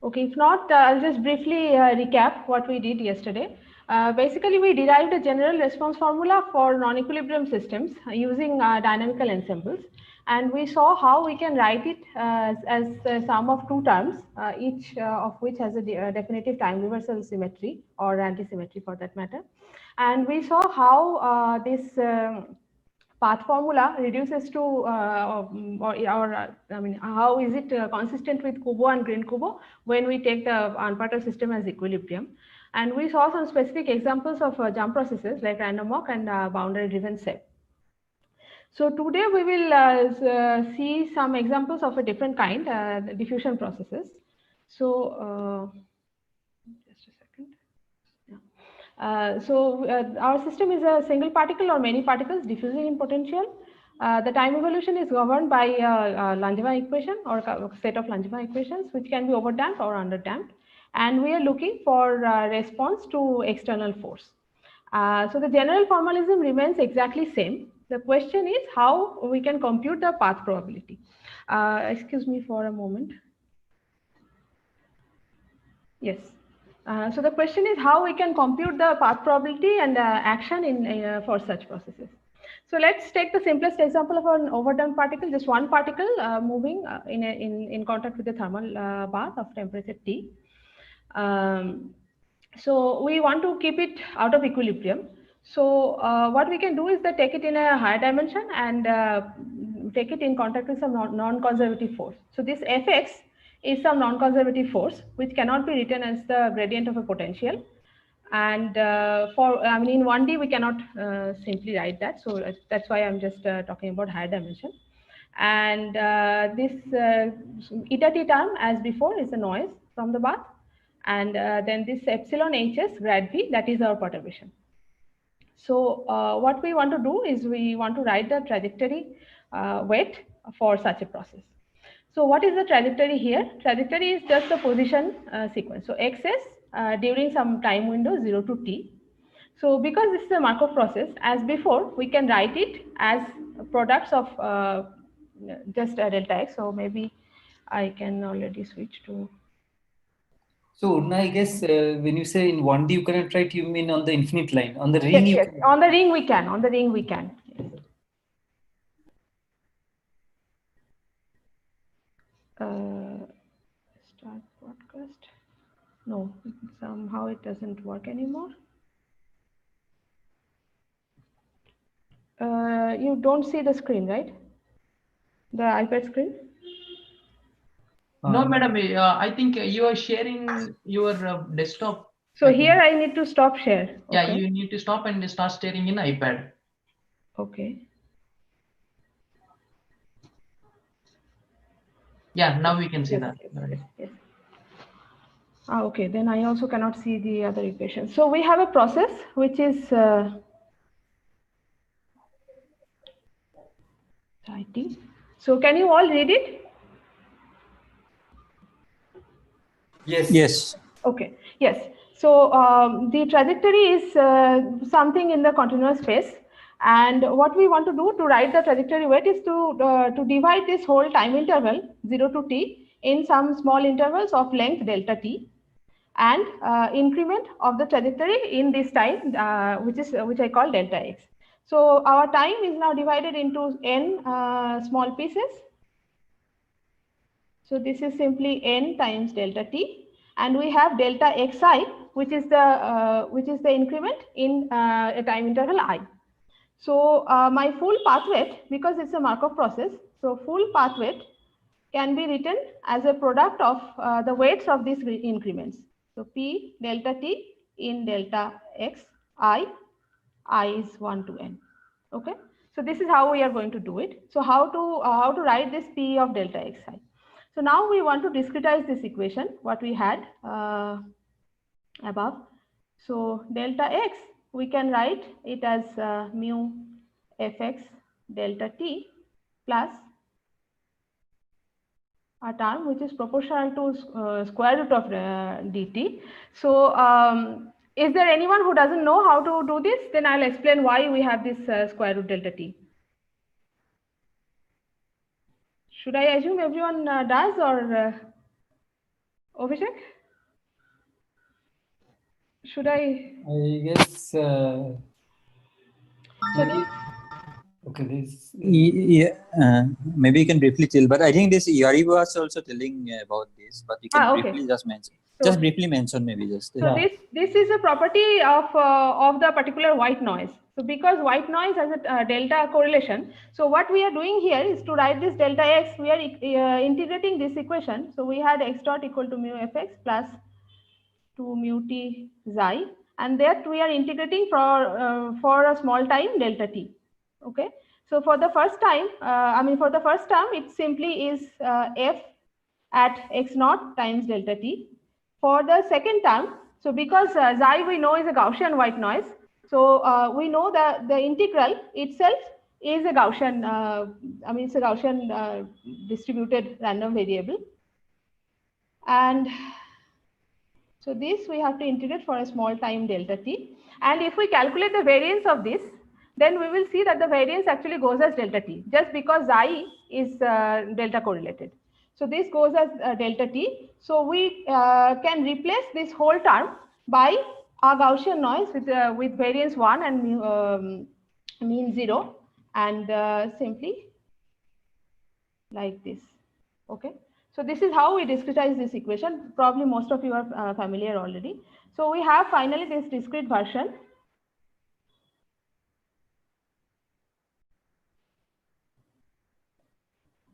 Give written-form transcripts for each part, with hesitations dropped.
Okay, if not, I'll just briefly recap what we did yesterday. Basically, we derived a general response formula for non-equilibrium systems using dynamical ensembles. And we saw how we can write it as a sum of two terms, each of which has a definitive time reversal symmetry or anti-symmetry for that matter. And we saw how this path formula reduces to I mean, how is it consistent with Kubo and Green-Kubo when we take the unperturbed system as equilibrium. And we saw some specific examples of jump processes like random walk and boundary driven SEP. So today we will see some examples of a different kind, diffusion processes. So just a second. Our system is a single particle or many particles diffusing in potential. The time evolution is governed by Langevin equation or a set of Langevin equations, which can be overdamped or underdamped. And we are looking for response to external force. So the general formalism remains exactly same. The question is how we can compute the path probability. Excuse me for a moment. Yes. So the question is how we can compute the path probability and action in for such processes. So let's take the simplest example of an overdamped particle, just one particle moving in contact with the thermal bath of temperature T. So we want to keep it out of equilibrium. So what we can do is that take it in a higher dimension and take it in contact with some non-conservative force. So this Fx is some non-conservative force which cannot be written as the gradient of a potential. And I mean, in 1D we cannot simply write that. So that's why I'm just talking about higher dimension. And this eta t term, as before, is a noise from the bath. And then this epsilon hs grad v, that is our perturbation. So what we want to do is we want to write the trajectory weight for such a process. So what is the trajectory here? Trajectory is just the position sequence. So xs during some time window 0 to t. So because this is a Markov process, as before, we can write it as products of just delta x. So maybe I can already switch to. So now I guess when you say in 1D you cannot write, you mean on the infinite line. On the ring, Yes, you yes. can. On the ring we can. On the ring we can. Yes. Start broadcast. No, somehow it doesn't work anymore. You don't see the screen, right? The iPad screen? No, madam. I think you are sharing your desktop. So here I need to stop share. Yeah, Okay. you need to stop and start sharing in iPad. Okay. Yeah, now we can see Yes, that. yes. Okay, then I also cannot see the other equation. So we have a process which is IT. So can you all read it? Yes. Yes. Okay. Yes. So the trajectory is something in the continuous space. And what we want to do to write the trajectory weight is to divide this whole time interval 0 to t in some small intervals of length delta t, and increment of the trajectory in this time, which I call delta x. So our time is now divided into n small pieces. So this is simply n times delta t, and we have delta xi, which is the increment in a time interval I. So my full path weight, because it's a Markov process, so full path weight can be written as a product of the weights of these increments. So P delta T in delta X I is 1 to n. Okay. So this is how we are going to do it. So how to write this P of delta Xi. So now we want to discretize this equation, what we had above. So delta X, we can write it as mu Fx delta T plus a term which is proportional to square root of dt. So is there anyone who doesn't know how to do this? Then I'll explain why we have this square root delta t. Should I assume everyone does, or Abhishek? Should I? I guess So maybe. Okay, this. Yeah, maybe you can briefly tell, but I think this Yari was also telling about this, but you can okay. briefly just mention, So, just briefly mention maybe just. So this is a property of the particular white noise. So because white noise has a delta correlation, so what we are doing here is to write this delta x, we are integrating this equation. So we had x dot equal to mu fx plus 2 mu t xi, and that we are integrating for a small time delta t. Okay. So for the first time, for the first term, it simply is f at x naught times delta t. For the second term, so because xi we know is a Gaussian white noise, so we know that the integral itself is a Gaussian, it's a Gaussian distributed random variable. And so this we have to integrate for a small time delta t. And if we calculate the variance of this, then we will see that the variance actually goes as delta t, just because xi is delta correlated. So this goes as delta t. So we can replace this whole term by a Gaussian noise with variance 1 and mean 0, and simply like this. Okay. So this is how we discretize this equation. Probably most of you are familiar already. So we have finally this discrete version.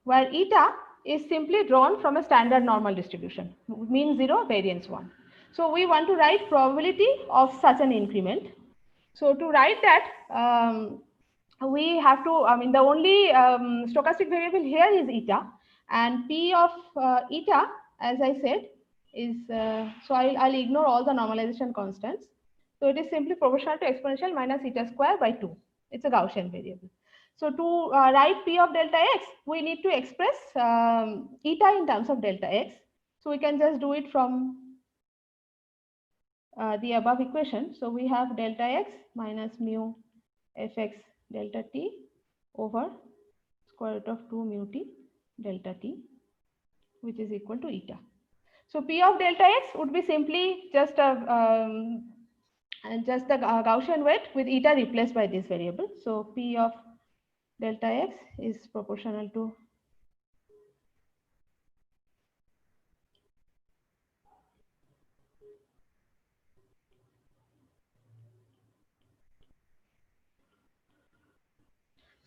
Where eta is simply drawn from a standard normal distribution, mean 0, variance 1. So we want to write probability of such an increment. So to write that, we have to, the only stochastic variable here is eta, and P of eta, as I said, is, so I'll ignore all the normalization constants. So it is simply proportional to exponential minus eta square by 2. It's a Gaussian variable. So to write P of delta x, we need to express eta in terms of delta x. So we can just do it from the above equation. So we have delta x minus mu fx delta t over square root of 2 mu t delta t, which is equal to eta. So P of delta x would be simply just the Gaussian weight with eta replaced by this variable. So P of delta x is proportional to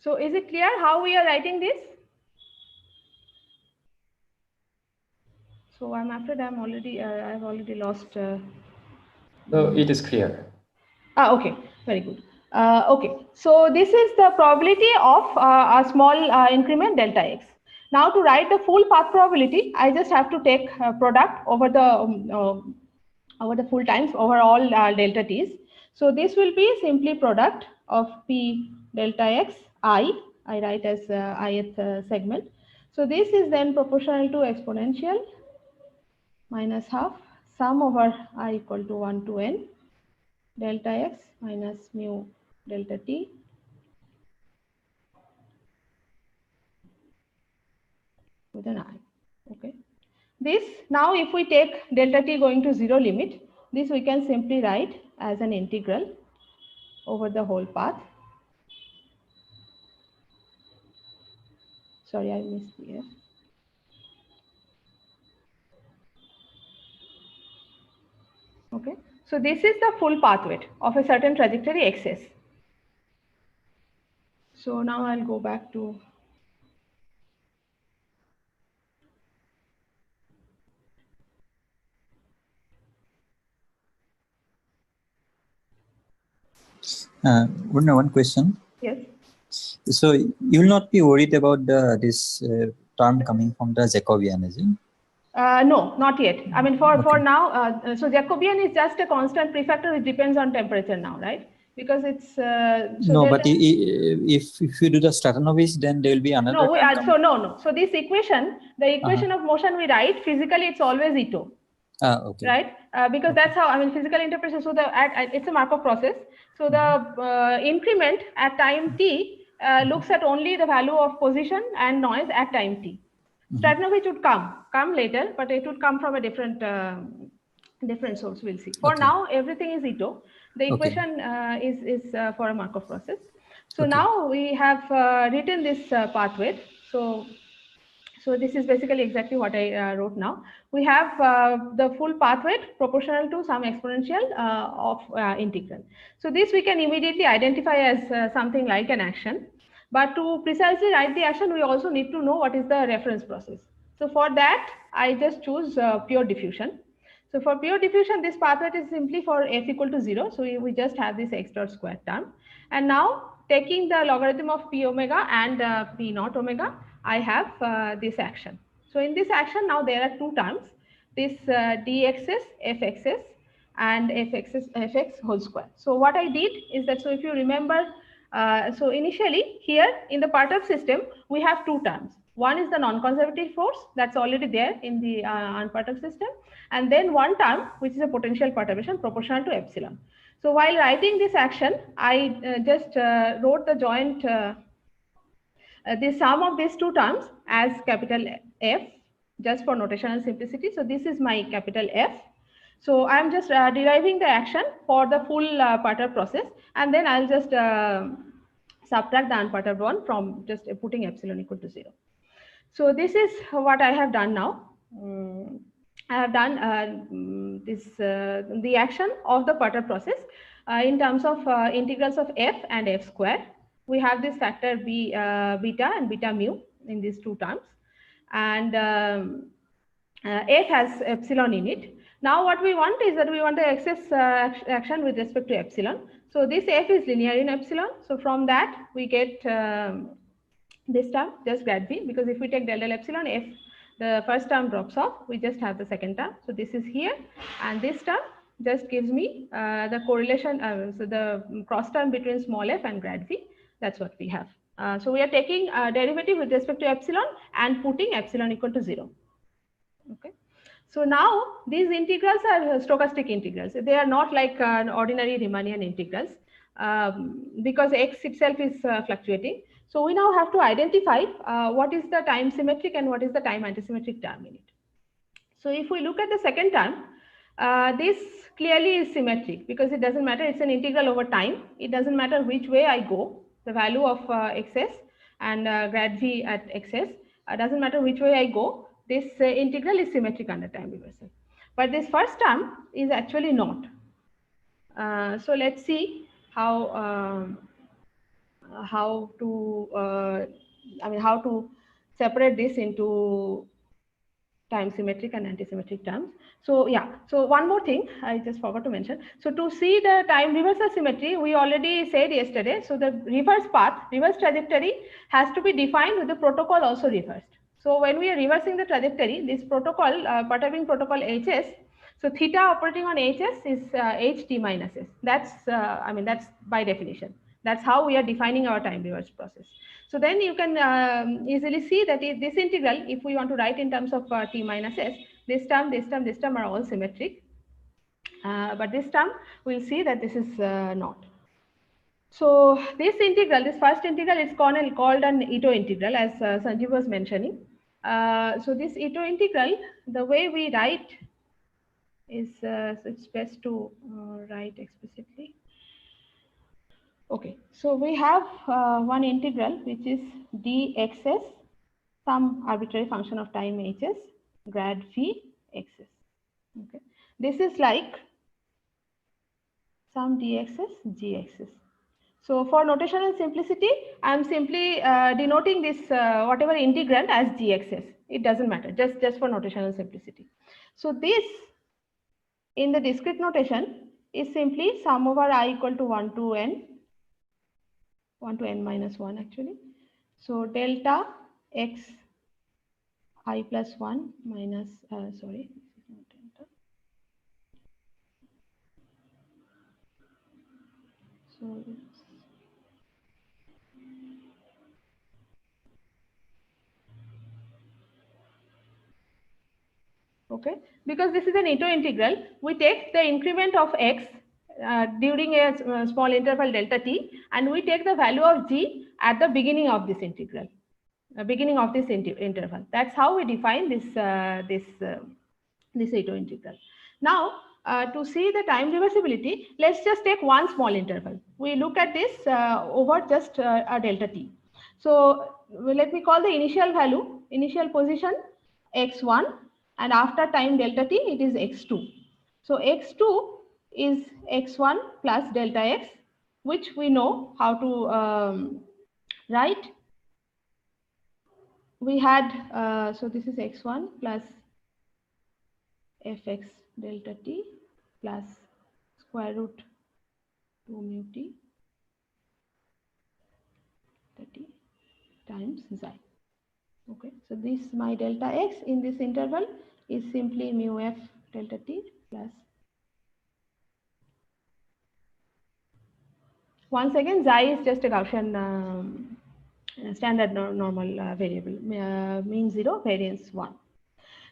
So is it clear how we are writing this? So I'm afraid I've already lost. No, it is clear. Okay, very good. Okay, so this is the probability of a small increment delta x. Now to write the full path probability, I just have to take product over the full times over all delta t's. So this will be simply product of p delta x I write as ith segment. So this is then proportional to exponential minus half sum over I equal to 1 to n delta x minus mu delta t with an I. Okay. This now if we take delta t going to 0 limit, this we can simply write as an integral over the whole path. Sorry, I missed here. Okay. So this is the full path weight of a certain trajectory xs. So now I'll go back to One question. yes. So you will not be worried about this term coming from the Jacobian, is it? No, not yet. I mean, for now, so Jacobian is just a constant prefactor which depends on temperature now, right? Because it's so no, but if you do the Stratanovich, then there will be another. No, no. So this equation, the equation of motion we write physically, it's always Ito. Okay. Right? Because that's how, physical interpretation. So it's a Markov process. So the increment at time t looks at only the value of position and noise at time t. Stratanovich would come come later, but it would come from a different source. We'll see. For Okay. now, everything is Ito. The Okay. equation is for a Markov process. So Okay. now we have written this pathway. So this is basically exactly what I wrote now. We have the full pathway proportional to some exponential of integral. So this we can immediately identify as something like an action. But to precisely write the action, we also need to know what is the reference process. So for that, I just choose pure diffusion. So for pure diffusion, this pathway is simply for f equal to 0. So we just have this x dot square term. And now taking the logarithm of p omega and p naught omega, I have this action. So in this action, now there are two terms, this dxs, fxs, and fx whole square. So what I did is that, so if you remember, so initially here in the Perturb system, we have two terms. One is the non-conservative force that's already there in the unperturbed system, and then one term which is a potential perturbation proportional to epsilon. So while writing this action, I just wrote the joint, the sum of these two terms as capital F, just for notational simplicity. So this is my capital F. So I'm just deriving the action for the full perturbed process, and then I'll just subtract the unperturbed one from just putting epsilon equal to 0. So this is what I have done now. I have done the action of the perturbed process in terms of integrals of f and f square. We have this factor b, beta and beta mu in these two terms, and f has epsilon in it. Now what we want is that we want the excess action with respect to epsilon. So this f is linear in epsilon. So from that we get this term, just grad v, because if we take del del epsilon, f, the first term drops off, we just have the second term. So this is here, and this term just gives me the correlation, so the cross term between small f and grad v. That's what we have. So we are taking a derivative with respect to epsilon and putting epsilon equal to 0. Okay. So now these integrals are stochastic integrals. They are not like ordinary Riemannian integrals because x itself is fluctuating. So we now have to identify what is the time symmetric and what is the time antisymmetric term in it. So if we look at the second term, this clearly is symmetric because it doesn't matter, it's an integral over time. It doesn't matter which way I go, the value of xs and grad v at xs, doesn't matter which way I go, this integral is symmetric under time reversal. But this first term is actually not. So let's see how to separate this into time symmetric and antisymmetric terms. So yeah, so one more thing I just forgot to mention. So to see the time reversal symmetry, we already said yesterday, so the reverse path, reverse trajectory has to be defined with the protocol also reversed. So when we are reversing the trajectory, this protocol, perturbing protocol HS, so theta operating on HS is HT minus S. That's, that's by definition. That's how we are defining our time reverse process. So then you can easily see that this integral, if we want to write in terms of t minus s, this term, this term, this term are all symmetric. But this term, we'll see that this is not. So this integral, this first integral is called an Ito integral, as Sanjeev was mentioning. So this Ito integral, the way we write is, it's best to write explicitly. Okay, so we have one integral which is dxs, some arbitrary function of time hs, grad v xs. Okay, this is like some dxs gxs. So for notational simplicity, I am simply denoting this whatever integrand as gxs. It doesn't matter, just for notational simplicity. So this in the discrete notation is simply sum over I equal to 1 to n. 1 to n minus 1 actually. So delta x I plus 1 minus, sorry, not delta. So okay, because this is an Ito integral, we take the increment of x during a small interval delta t, and we take the value of g at the beginning of this integral. beginning of this interval. That's how we define this this Ito integral. Now, to see the time reversibility, let's just take one small interval. We look at this over just a delta t. So let me call the initial value, initial position x1, and after time delta t, it is x2. So x2 is x1 plus delta x, which we know how to write. We had, so this is x1 plus fx delta t plus square root 2 mu t times xi. Okay, so this my delta x in this interval is simply mu f delta t plus, once again xi is just a Gaussian standard normal variable, mean 0, variance 1.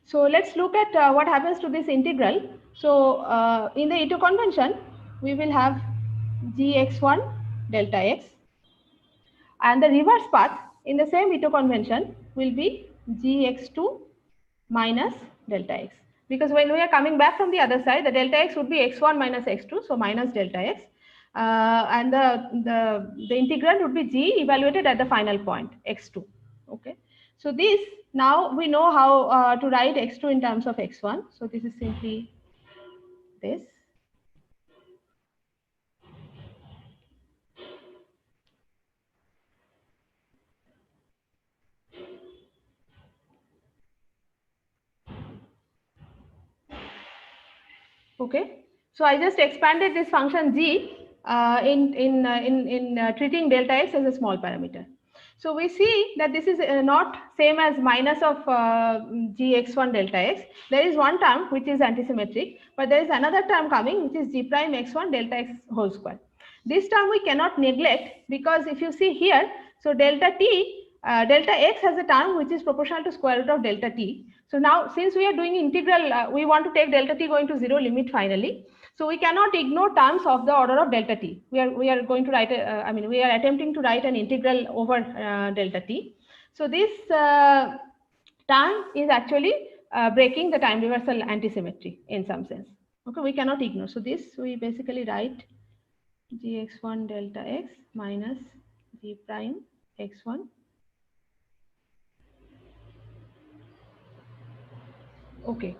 So let's look at what happens to this integral. So in the Ito convention, we will have gx1 delta x, and the reverse path in the same Ito convention will be gx2 minus delta x, because when we are coming back from the other side, the delta x would be x1 minus x2, so minus delta x, and the integrand would be g evaluated at the final point x2. Okay, so this, now we know how to write x2 in terms of x1. So this is simply this. Okay, so I just expanded this function g in treating delta x as a small parameter. So we see that this is not same as minus of gx1 delta x. There is one term which is antisymmetric, but there is another term coming which is g prime x1 delta x whole square. This term we cannot neglect, because if you see here, so delta t, delta x has a term which is proportional to square root of delta t. So now, since we are doing integral, we want to take delta t going to 0 limit finally. So we cannot ignore terms of the order of delta t. We are going to write, we are attempting to write an integral over delta t. So this term is actually breaking the time reversal antisymmetry in some sense. Okay, we cannot ignore. So this we basically write gx1 delta x minus g prime x1. Okay,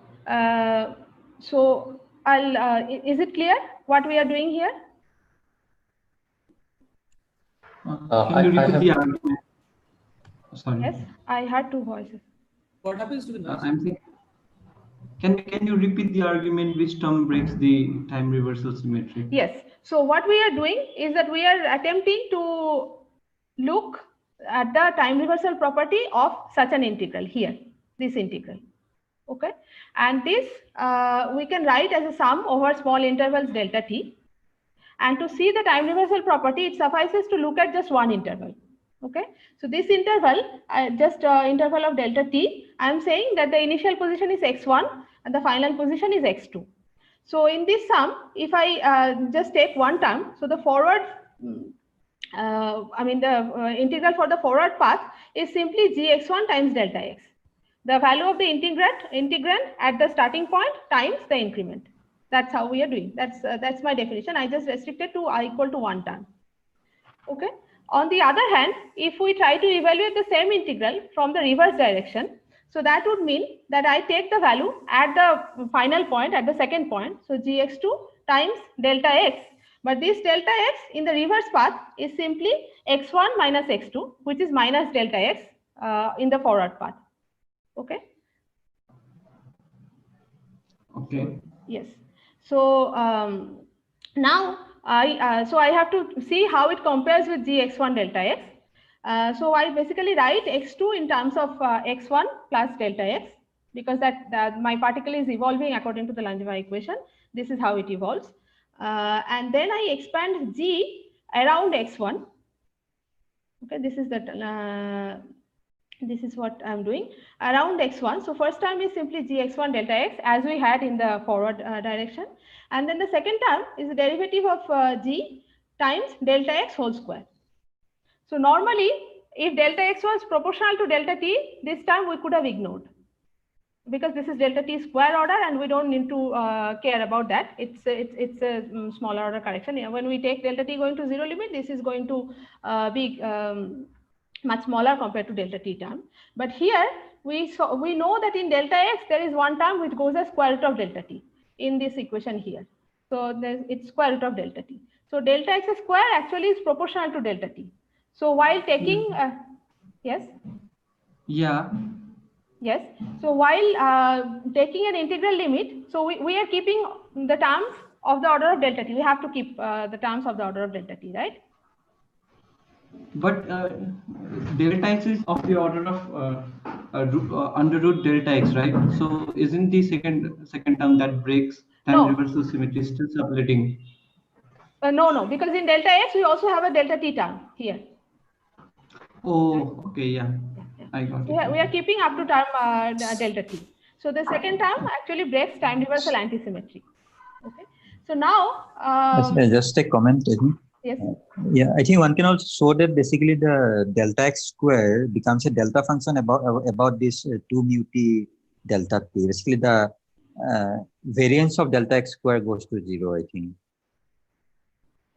so is it clear what we are doing here? Can you repeat the argument? Sorry. Yes, I had two voices. What happens to the noise? I'm thinking, can you repeat the argument which term breaks the time reversal symmetry? Yes, so what we are doing is that we are attempting to look at the time reversal property of such an integral here, this integral. Okay, and this we can write as a sum over small intervals delta t. And to see the time reversal property, it suffices to look at just one interval. Okay, so this interval, just interval of delta t, I am saying that the initial position is x1 and the final position is x2. So in this sum, if I just take one term, so the forward, the integral for the forward path is simply gx1 times delta x. The value of the integrand at the starting point times the increment. That's how we are doing. That's my definition. I just restricted to I equal to one term. Okay. On the other hand, if we try to evaluate the same integral from the reverse direction, so that would mean that I take the value at the final point, at the second point, so gx2 times delta x. But this delta x in the reverse path is simply x1 minus x2, which is minus delta x in the forward path. Okay. Okay. Yes. So now I have to see how it compares with gx1 delta x. So I basically write x2 in terms of x1 plus delta x, because that my particle is evolving according to the Langevin equation. This is how it evolves. And then I expand g around x1. Okay, this is the this is what I'm doing around x1. So first term is simply gx1 delta x as we had in the forward direction. And then the second term is the derivative of g times delta x whole square. So normally if delta x was proportional to delta t, this term we could have ignored, because this is delta t square order and we don't need to care about that. It's a smaller order correction. When we take delta t going to 0 limit, this is going to be much smaller compared to delta t term. But here we know that in delta x there is one term which goes as square root of delta t in this equation here. So it's square root of delta t. So delta x square actually is proportional to delta t. So while taking yes. Yeah. Yes. So while taking an integral limit, so we are keeping the terms of the order of delta t. We have to keep the terms of the order of delta t, right? But delta x is of the order of under root delta x, right? So isn't the second term that breaks time reversal symmetry still subletting? No, because in delta x we also have a delta t term here. Oh, okay, yeah. I got it. We are keeping up to term delta t. So the second term actually breaks time reversal antisymmetry. Okay. So now just a comment. Yes. Yeah, I think one can also show that basically the delta x square becomes a delta function about this 2 mu t delta t. Basically, the variance of delta x square goes to 0. I think.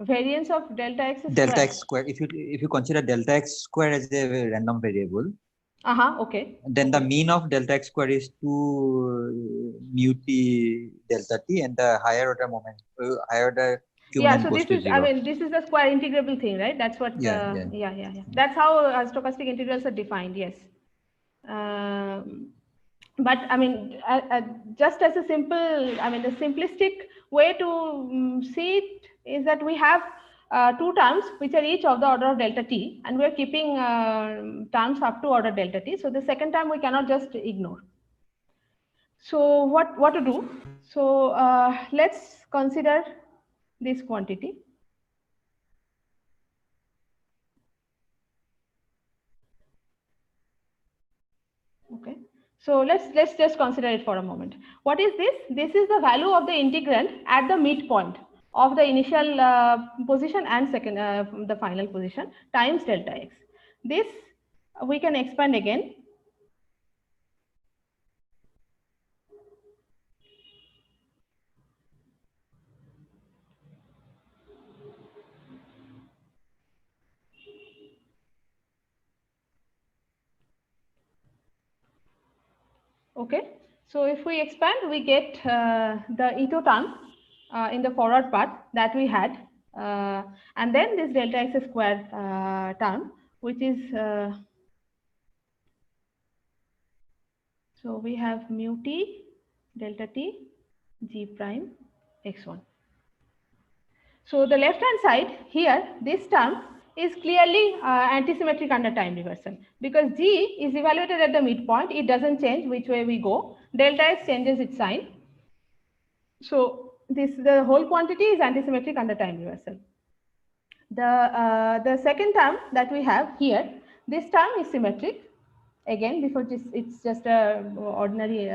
Variance of delta x square. Delta x square. If you consider delta x square as a random variable. Okay. Then the mean of delta x square is 2 mu t delta t, and the higher order moment, higher order. Yeah, so this is, I mean, this is the square integrable thing, right? That's what, yeah. That's how stochastic integrals are defined, yes. But I mean, just as a simple, I mean, the simplistic way to see it is that we have two terms which are each of the order of delta t, and we're keeping terms up to order delta t. So the second term we cannot just ignore. So what to do? So let's consider this quantity. Okay, so let's just consider it for a moment. What is this? This is the value of the integrand at the midpoint of the initial position and second the final position times delta x. This we can expand again. Okay, so if we expand, we get the Ito term in the forward path that we had, and then this delta x square term, which is so we have mu t delta t g prime x1. So the left hand side here, this term is clearly antisymmetric under time reversal, because g is evaluated at the midpoint. It doesn't change which way we go. Delta x changes its sign. So the whole quantity is antisymmetric under time reversal. The second term that we have here, this term is symmetric. Again, before this, it's just an ordinary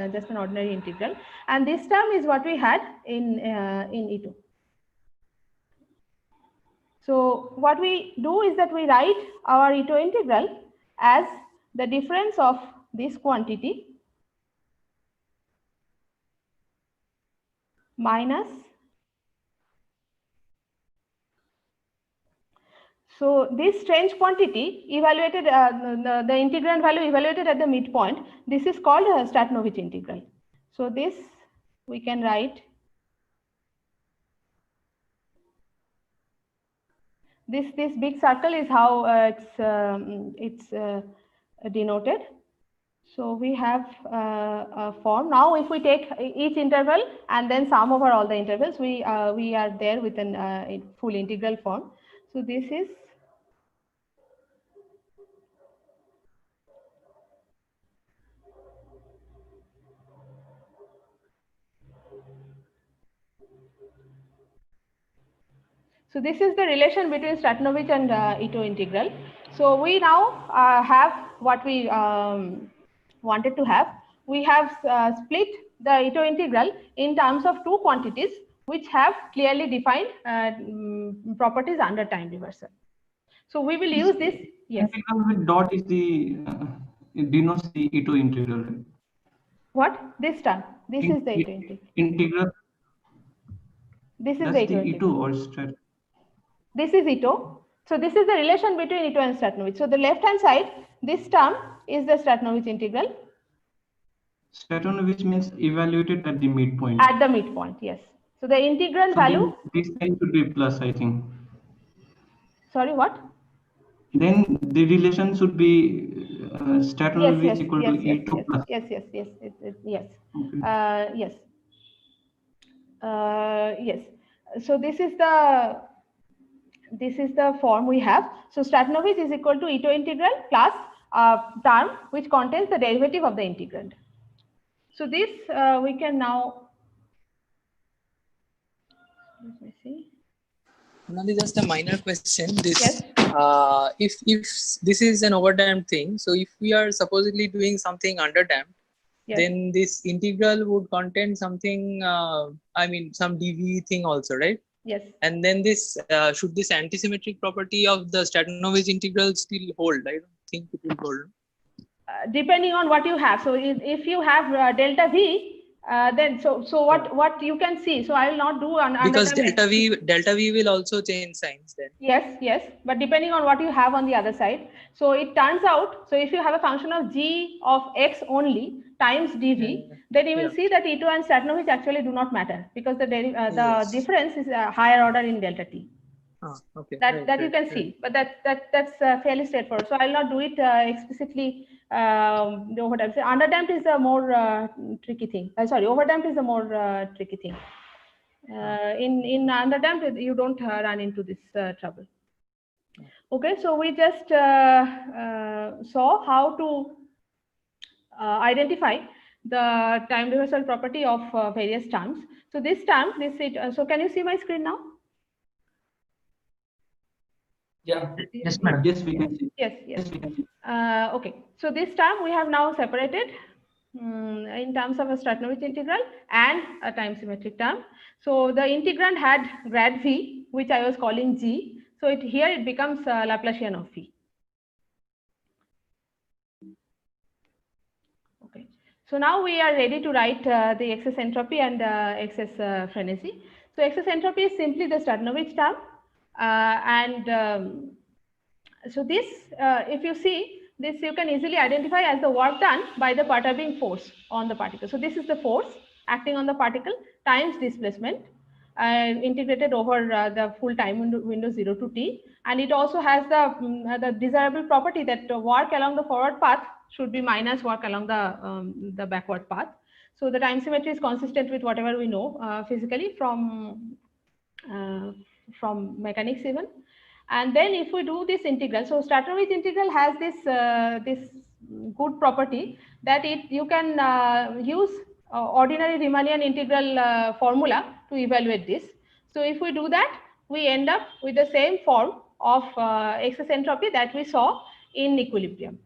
integral, and this term is what we had in E2. So what we do is that we write our Ito integral as the difference of this quantity minus, so this strange quantity evaluated, the integrand value evaluated at the midpoint, this is called a Stratonovich integral. So this we can write, this big circle is how it's denoted. So we have a form. Now if we take each interval and then sum over all the intervals, we are there with a full integral form. So this is the relation between Stratonovich and Ito integral. So we now have what we wanted to have. We have split the Ito integral in terms of two quantities which have clearly defined properties under time reversal. So we will use this. Yes. Integral with dot is the it denotes the Ito integral. Right? What? This term. This is the Ito integral. Integral. This is That's the Ito the integral. Ito or Strat. This is Ito. So this is the relation between Ito and Stratonovich. So the left hand side, this term is the Stratonovich integral. Stratonovich means evaluated at the midpoint. At the midpoint, yes. So the integral value. This sign should be plus, I think. Sorry, what? Then the relation should be Stratonovich equal to Ito plus. Yes. Yes. Okay. Yes. Yes. So this is the form we have. So Stratonovich is equal to Ito integral plus term which contains the derivative of the integrand. So this we can now. Let me see. Nandi, just a minor question. This, Yes. if this is an overdamped thing, so if we are supposedly doing something underdamped, Yes. then this integral would contain something. I mean, some dV thing also, right? Yes. And then this should this antisymmetric property of the Stratonovich integral still hold? I don't think it will hold. Depending on what you have. So if you have delta V, then so what you can see. So I will not do an Because underdamped. delta V will also change signs then. Yes, but depending on what you have on the other side. So it turns out, so if you have a function of g of x only times dv, then you will see that Ito and Stratonovich actually do not matter because the difference is a higher order in delta t. Okay. That you can see, but that's fairly straightforward. So I'll not do it explicitly. What I'm saying, underdamped is a more tricky thing. Sorry, overdamped is a more tricky thing. In underdamped, you don't run into this trouble. Okay, so we just saw how to identify the time reversal property of various terms. So this term, so can you see my screen now? Yeah. Yes, ma'am. Yes, we can see. Yes. We can see. Okay, so this term we have now separated in terms of a Stratonovich integral and a time symmetric term. So the integrand had grad v, which I was calling g. So here it becomes Laplacian of v. Okay, so now we are ready to write the excess entropy and excess frenzy. So excess entropy is simply the Stratonovich term, so this, if you see this, you can easily identify as the work done by the perturbing force on the particle. So this is the force acting on the particle times displacement integrated over the full time window 0 to t, and it also has the desirable property that work along the forward path should be minus work along the backward path. So the time symmetry is consistent with whatever we know physically from mechanics even. And then if we do this integral, so Stratonovich integral has this good property that you can use ordinary Riemannian integral formula to evaluate this. So if we do that, we end up with the same form of excess entropy that we saw in equilibrium.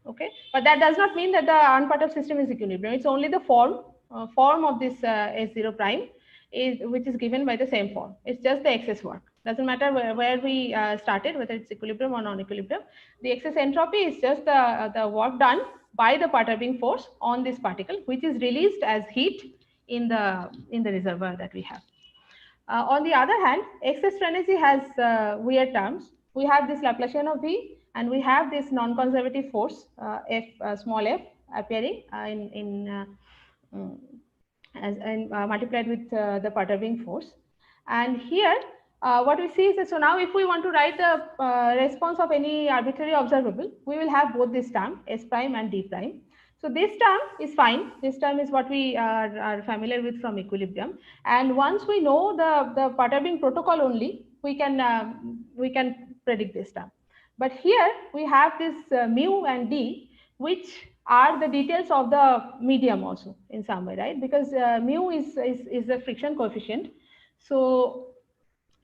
Okay, but that does not mean that the unperturbed system is equilibrium. It's only the form of this S0 prime which is given by the same form. It's just the excess work. Doesn't matter where we started, whether it's equilibrium or non-equilibrium. The excess entropy is just the work done by the perturbing force on this particle, which is released as heat in the reservoir that we have. On the other hand, excess frenzy has weird terms. We have this Laplacian of V, and we have this non-conservative force f small f appearing multiplied with the perturbing force. And here what we see is that, so now if we want to write the response of any arbitrary observable, we will have both this term S prime and D prime. So this term is fine. This term is what we are familiar with from equilibrium. And once we know the perturbing protocol only, we can predict this term. But here we have this mu and D, which are the details of the medium also in some way, right? Because mu is the friction coefficient. So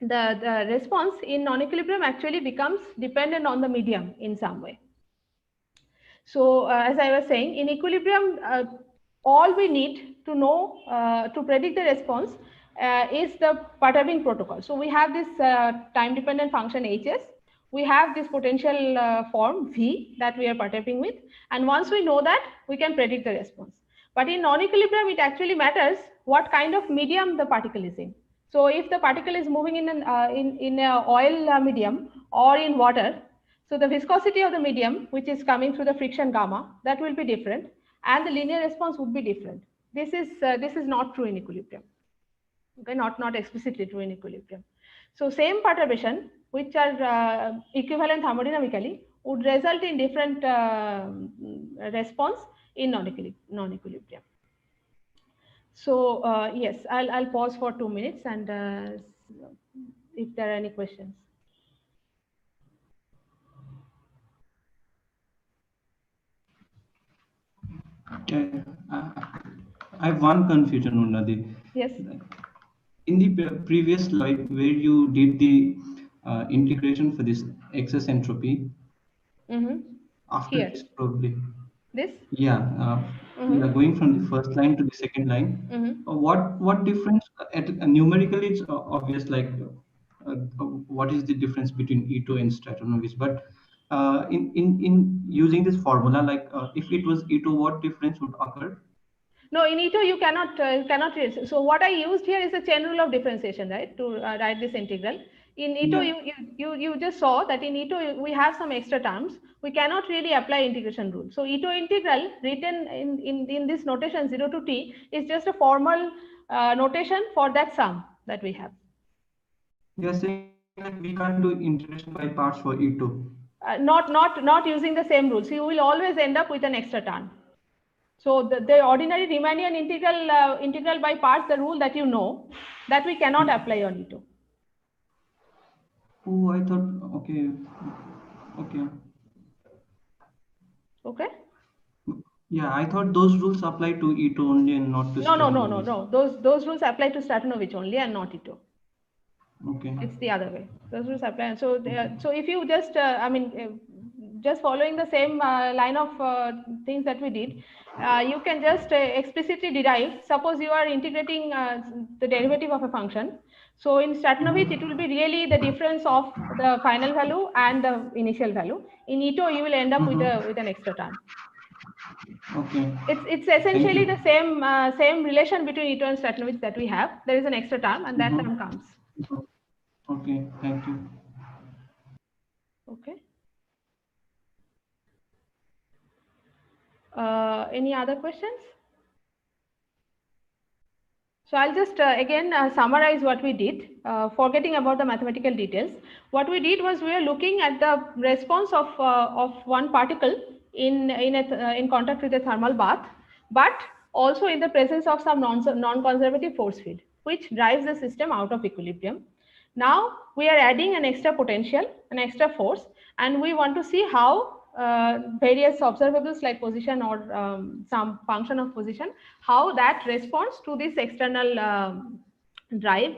the response in non-equilibrium actually becomes dependent on the medium in some way. So as I was saying, in equilibrium, all we need to know to predict the response is the perturbing protocol. So we have this time dependent function Hs, we have this potential form V that we are perturbing with. And once we know that, we can predict the response. But in non-equilibrium, it actually matters what kind of medium the particle is in. So if the particle is moving in an oil medium or in water, so the viscosity of the medium, which is coming through the friction gamma, that will be different, and the linear response would be different. This is not true in equilibrium. Okay, not explicitly true in equilibrium. So same perturbation, which are equivalent thermodynamically, would result in different response in non-equilibrium. So yes, I'll pause for 2 minutes and if there are any questions. I have one confusion, Unnati. Yes. In the previous slide where you did the integration for this excess entropy, after Here. this probably. This? Yeah. We are going from the first line to the second line. What difference? Numerically, it's obvious. Like, what is the difference between E2 and Stratonovich? But in using this formula, like if it was E2, what difference would occur? No, in E2 you cannot read. So what I used here is the chain rule of differentiation, right, to write this integral. In E2, you just saw that in E2 we have some extra terms. We cannot really apply integration rule. So E2 integral written in this notation 0 to t is just a formal notation for that sum that we have. You're saying that we can't do integration by parts for E2. Not using the same rules. You will always end up with an extra term. So the ordinary Riemannian integral by parts, the rule that you know, that we cannot apply on E2. Oh, I thought, okay. Yeah, I thought those rules apply to E2 only and not to Stratonovich. No. Those rules apply to Stratonovich only and not E2. Okay. It's the other way. Those rules apply. So so if you just, just following the same line of things that we did, you can just explicitly derive. Suppose you are integrating the derivative of a function. So in Stratonovich, it will be really the difference of the final value and the initial value. In E2, you will end up with an extra term. Okay. It's essentially the same relation between E2 and Stratonovich that we have. There is an extra term, and that term comes. Okay, thank you. Okay. Any other questions? So I'll just again summarize what we did, forgetting about the mathematical details. What we did was we were looking at the response of one particle in contact with a thermal bath, but also in the presence of some non-conservative force field, which drives the system out of equilibrium. Now we are adding an extra potential, an extra force, and we want to see how various observables like position or some function of position, how that responds to this external drive,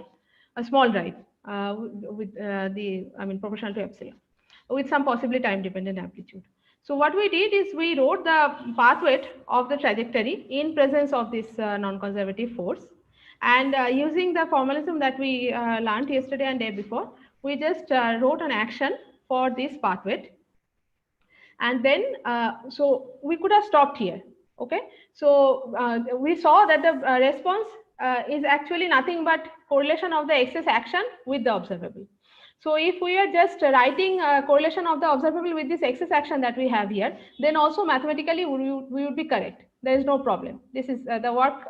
a small drive with proportional to epsilon, with some possibly time dependent amplitude. So what we did is we wrote the path weight of the trajectory in presence of this non-conservative force. And using the formalism that we learned yesterday and day before, we just wrote an action for this path weight. And then, so we could have stopped here, okay? So we saw that the response is actually nothing but correlation of the excess action with the observable. So if we are just writing a correlation of the observable with this excess action that we have here, then also mathematically we would be correct. There is no problem. This is the work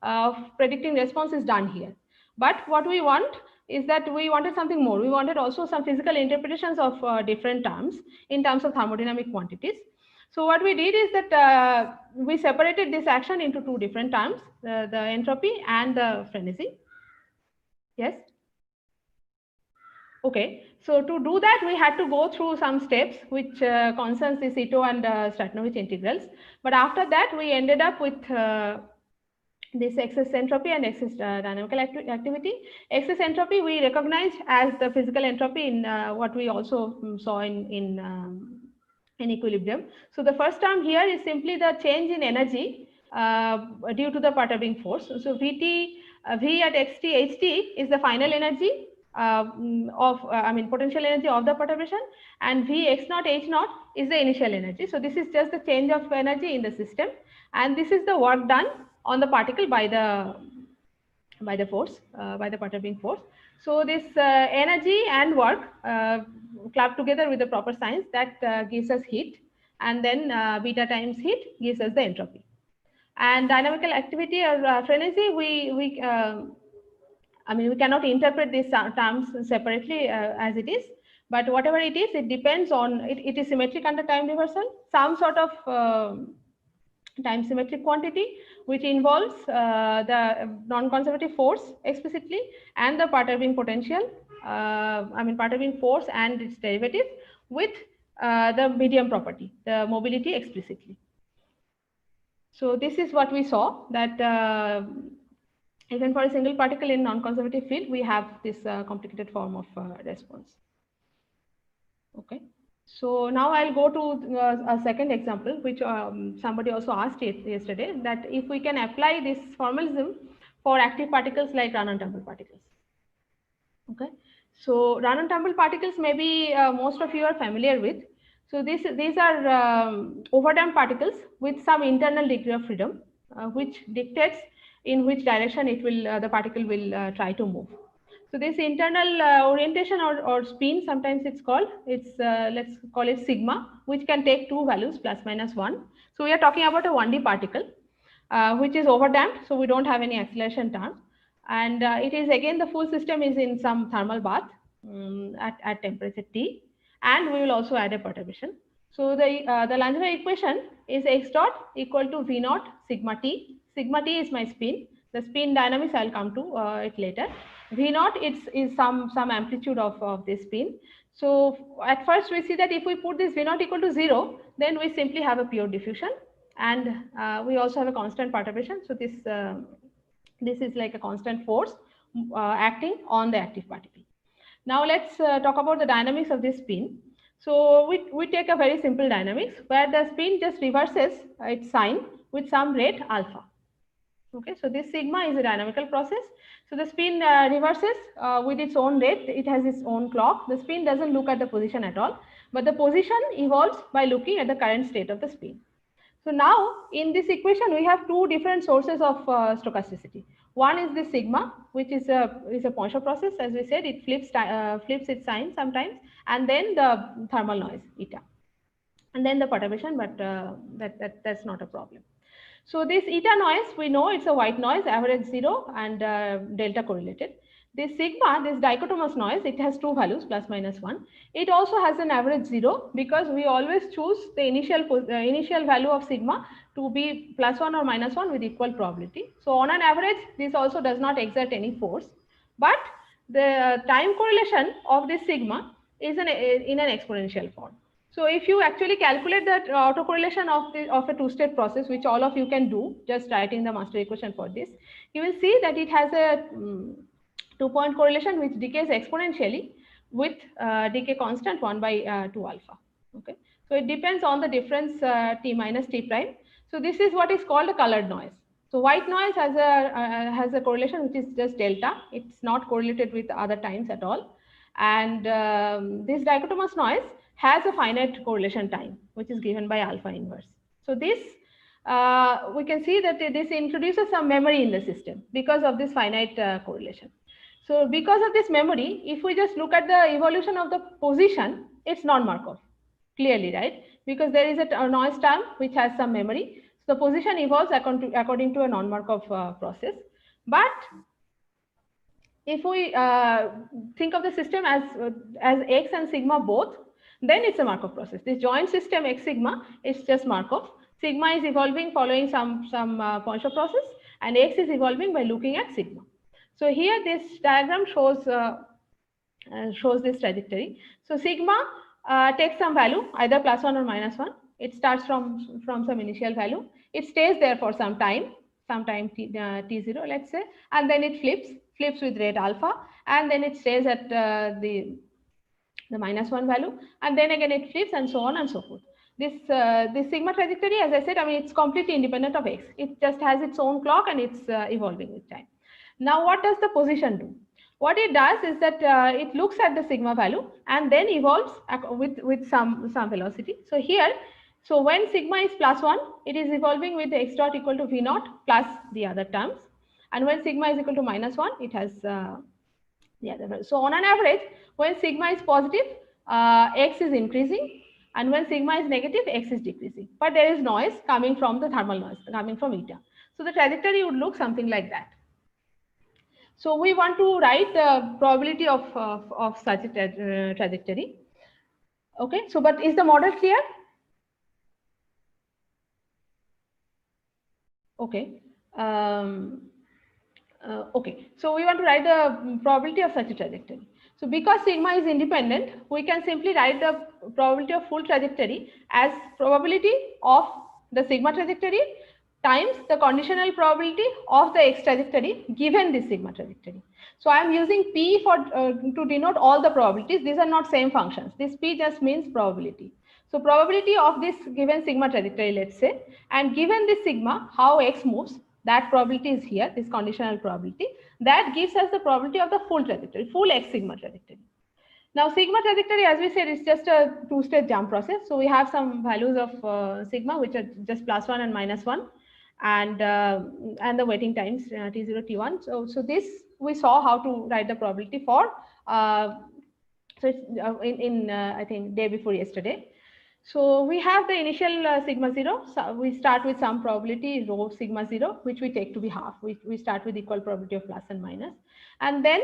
of predicting response is done here. But what we want is that we wanted something more. We wanted also some physical interpretations of different terms in terms of thermodynamic quantities. So what we did is that we separated this action into two different terms, the entropy and the frenzy. Yes. Okay, so to do that, we had to go through some steps which concerns this Ito and Stratonovich integrals. But after that, we ended up with this excess entropy and excess dynamical activity. Excess entropy we recognize as the physical entropy in what we also saw in equilibrium. So the first term here is simply the change in energy due to the perturbing force. So V at xt ht is the final energy potential energy of the perturbation, and V x naught H naught is the initial energy. So this is just the change of energy in the system, and this is the work done on the particle by the force, by the perturbing force. So this energy and work clubbed together with the proper signs, that gives us heat, and then beta times heat gives us the entropy. And dynamical activity or frenzy, we cannot interpret these terms separately as it is, but whatever it is, it depends on, it is symmetric under time reversal, some sort of time symmetric quantity, which involves the non-conservative force explicitly and the perturbing potential, perturbing force and its derivative with the medium property, the mobility explicitly. So this is what we saw, that even for a single particle in non-conservative field, we have this complicated form of response. Okay. So now I'll go to a second example, which somebody also asked yesterday, that if we can apply this formalism for active particles like run-on-tumble particles. Okay. So run-on-tumble particles, maybe most of you are familiar with. So these are overdamped particles with some internal degree of freedom, which dictates in which direction it will the particle will try to move. So this internal orientation or spin, sometimes it's called, let's call it sigma, which can take two values, plus minus 1. So we are talking about a 1D particle, which is overdamped, so we don't have any acceleration term. And it is, again, the full system is in some thermal bath at temperature T, and we will also add a perturbation. So the Langevin equation is x dot equal to V naught sigma T. Sigma T is my spin. The spin dynamics, I'll come to it later. V naught is some amplitude of this spin. So at first we see that if we put this V naught equal to 0, then we simply have a pure diffusion, and we also have a constant perturbation. So this is like a constant force acting on the active particle. Now let's talk about the dynamics of this spin. So we take a very simple dynamics where the spin just reverses its sign with some rate alpha. Okay, so this sigma is a dynamical process. So the spin reverses with its own rate. It has its own clock. The spin doesn't look at the position at all, but the position evolves by looking at the current state of the spin. So now in this equation, we have two different sources of stochasticity. One is the sigma, which is a Poincare process. As we said, it flips its sign sometimes, and then the thermal noise eta, and then the perturbation, but that's not a problem. So this eta noise, we know it's a white noise, average 0 and delta correlated. This sigma, this dichotomous noise, it has two values, plus minus 1. It also has an average 0 because we always choose the initial value of sigma to be plus 1 or minus 1 with equal probability. So on an average, this also does not exert any force, but the time correlation of this sigma is in an exponential form. So if you actually calculate the autocorrelation of a two-state process, which all of you can do, just writing the master equation for this, you will see that it has a 2-point correlation which decays exponentially with decay constant 1 by 2 alpha. Okay, so it depends on the difference t minus t prime. So this is what is called a colored noise. So white noise has a correlation which is just delta. It's not correlated with other times at all. And this dichotomous noise has a finite correlation time, which is given by alpha inverse. So this, we can see that this introduces some memory in the system because of this finite correlation. So because of this memory, if we just look at the evolution of the position, it's non-Markov, clearly, right? Because there is a noise term which has some memory. So the position evolves according to a non-Markov process. But if we think of the system as x and sigma both, then it's a Markov process. This joint system x sigma is just Markov. Sigma is evolving following some Poincare process, and x is evolving by looking at sigma. So here this diagram shows this trajectory. So sigma takes some value, either plus 1 or minus 1. It starts from some initial value. It stays there for some time t0, let's say, and then it flips with rate alpha, and then it stays at the minus 1 value, and then again it flips, and so on and so forth. This sigma trajectory, as I said, it's completely independent of x. It just has its own clock, and it's evolving with time. Now, what does the position do? What it does is that it looks at the sigma value and then evolves with some velocity. So here, so when sigma is +1, it is evolving with x dot equal to v naught plus the other terms, and when sigma is equal to -1, it has the other value. So on an average, when sigma is positive, x is increasing, and when sigma is negative, x is decreasing. But there is noise coming from the thermal noise coming from eta. So the trajectory would look something like that. So we want to write the probability of such a trajectory. Okay, so but is the model clear? Okay. Okay, so we want to write the probability of such a trajectory. So because sigma is independent, we can simply write the probability of full trajectory as probability of the sigma trajectory times the conditional probability of the x trajectory given this sigma trajectory. So I am using p for to denote all the probabilities. These are not same functions. This p just means probability. So probability of this given sigma trajectory, let's say, and given this sigma, how x moves, that probability is here, this conditional probability, that gives us the probability of the full trajectory, full x sigma trajectory. Now sigma trajectory, as we said, is just a two-stage jump process. So we have some values of sigma which are just +1 and -1, and the waiting times t0, t1. So this we saw how to write the probability for. So it's I think day before yesterday. So we have the initial sigma 0. So we start with some probability rho sigma 0, which we take to be half. We start with equal probability of plus and minus, and then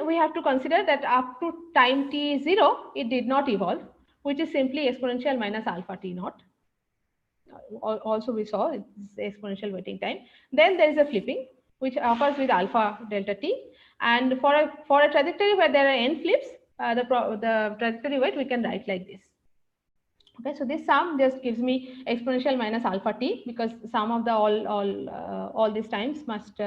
we have to consider that up to time t0 it did not evolve, which is simply exponential minus alpha t naught. Also we saw it's exponential waiting time. Then there is a flipping which occurs with alpha delta t, and for a trajectory where there are n flips, the trajectory weight we can write like this. Okay, so this sum just gives me exponential minus alpha t, because sum of the all these times must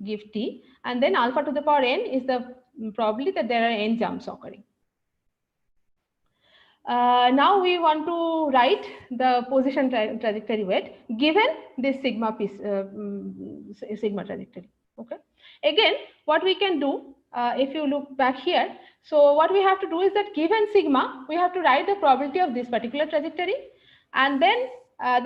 give t, and then alpha to the power n is the probability that there are n jumps occurring. Now we want to write the position trajectory weight given this sigma piece, sigma trajectory. Okay, again what we can do, if you look back here, so what we have to do is that given sigma, we have to write the probability of this particular trajectory, and then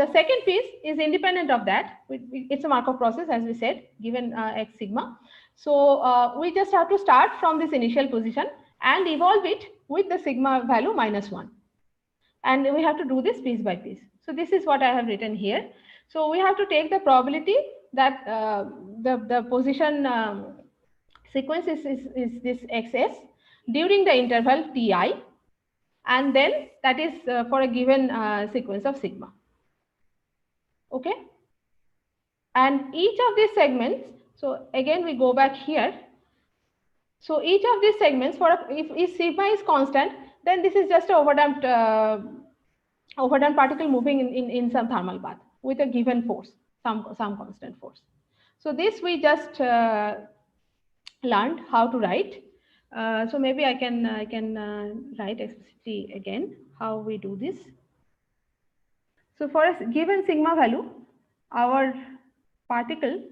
the second piece is independent of that. It's a Markov process, as we said, given x sigma. So we just have to start from this initial position and evolve it with the sigma value -1. And we have to do this piece by piece. So this is what I have written here. So we have to take the probability that the position sequence is this xs during the interval ti, and then that is for a given sequence of sigma. Okay, and each of these segments, so again we go back here. So each of these segments, if sigma is constant, then this is just a overdamped particle moving in some thermal bath with a given force, some constant force. So this we just learned how to write. So maybe I can write explicitly again how we do this. So for a given sigma value, our particle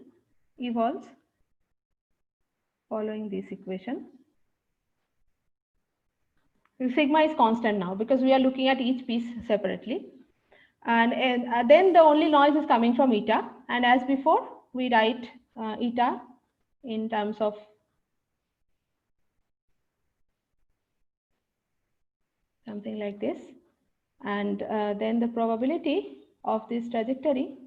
evolves following this equation. Sigma is constant now because we are looking at each piece separately, and then the only noise is coming from eta, and as before we write eta in terms of something like this, and then the probability of this trajectory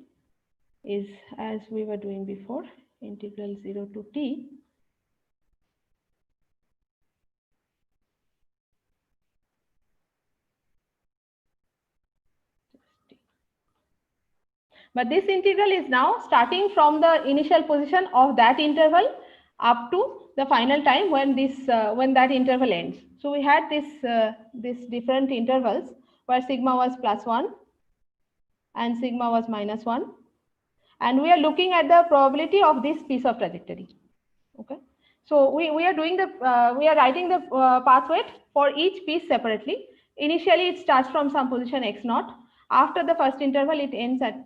is as we were doing before, integral 0 to t . But this integral is now starting from the initial position of that interval up to the final time when when that interval ends. So we had this different intervals where sigma was +1 and sigma was -1, and we are looking at the probability of this piece of trajectory. Okay, so we are doing we are writing the path weight for each piece separately. Initially it starts from some position x0. After the first interval, it ends at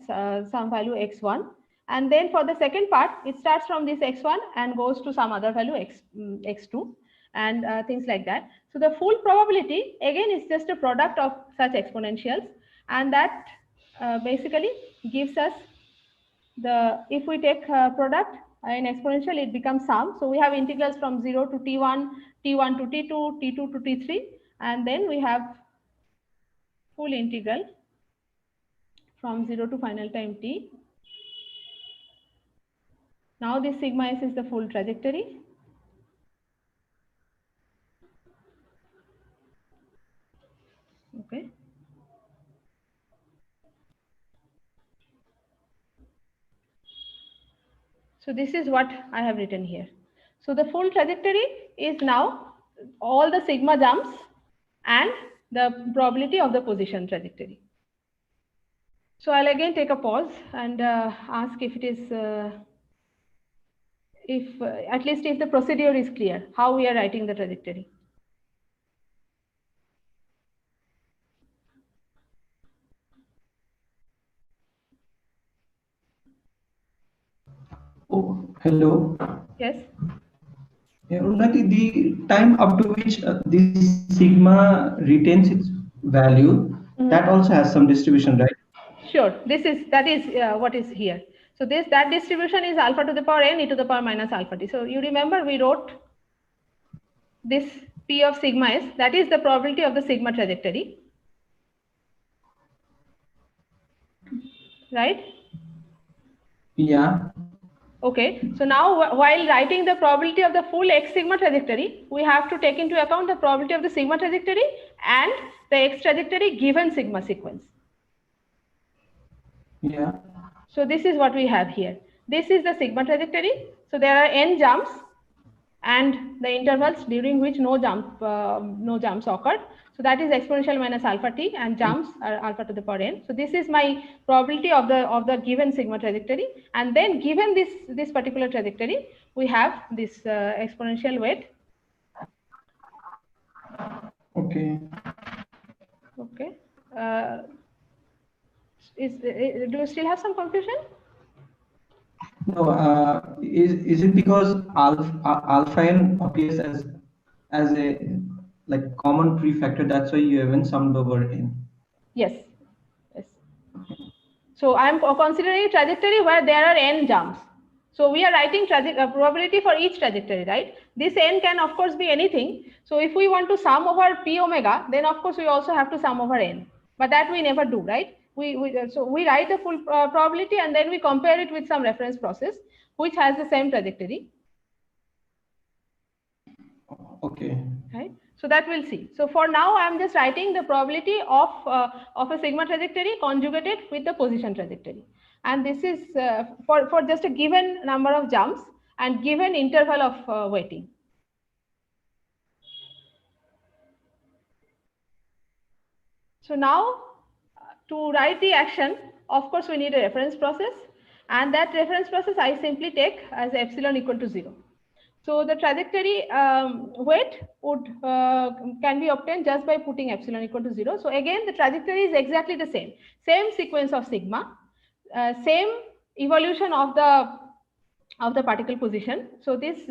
some value x1, And then for the second part, it starts from this x1 and goes to some other value x2 and things like that. So the full probability again is just a product of such exponentials, and that basically gives us the, if we take product in exponential, it becomes sum. So we have integrals from 0 to t1, t1 to t2, t2 to t3, and then we have full integral from 0 to final time t. Now this sigma s is the full trajectory. Okay. So this is what I have written here. So the full trajectory is now all the sigma jumps and the probability of the position trajectory. So I'll again take a pause and ask if it is, at least if the procedure is clear, how we are writing the trajectory. Oh, hello. Yes. Yeah, Unnati, the time up to which this sigma retains its value, that also has some distribution, right? Sure. That is what is here. So that distribution is alpha to the power n e to the power minus alpha t. So you remember we wrote this p of sigma s, that is the probability of the sigma trajectory, right? Yeah. Okay. So now while writing the probability of the full x sigma trajectory, we have to take into account the probability of the sigma trajectory and the x trajectory given sigma sequence. Yeah. So this is what we have here. This is the sigma trajectory. So there are n jumps and the intervals during which no jumps occurred. So that is exponential minus alpha t, and jumps are alpha to the power n. So this is my probability of the given sigma trajectory, and then given this particular trajectory, we have this exponential weight. Okay. Okay. Do you still have some confusion? No, is it because alpha n appears as a like common prefactor, that's why you haven't summed over n? Yes. Yes. So I am considering a trajectory where there are n jumps. So we are writing probability for each trajectory, right? This n can of course be anything. So if we want to sum over p omega, then of course we also have to sum over n. But that we never do, right? So we write the full probability and then we compare it with some reference process which has the same trajectory. Okay. Right. So that we'll see. So for now, I'm just writing the probability of a sigma trajectory conjugated with the position trajectory, and this is for just a given number of jumps and given interval of weighting. So now to write the action, of course, we need a reference process, and that reference process I simply take as epsilon equal to 0. So the trajectory weight can be obtained just by putting epsilon equal to 0. So again, the trajectory is exactly the same sequence of sigma, same evolution of the particle position. So this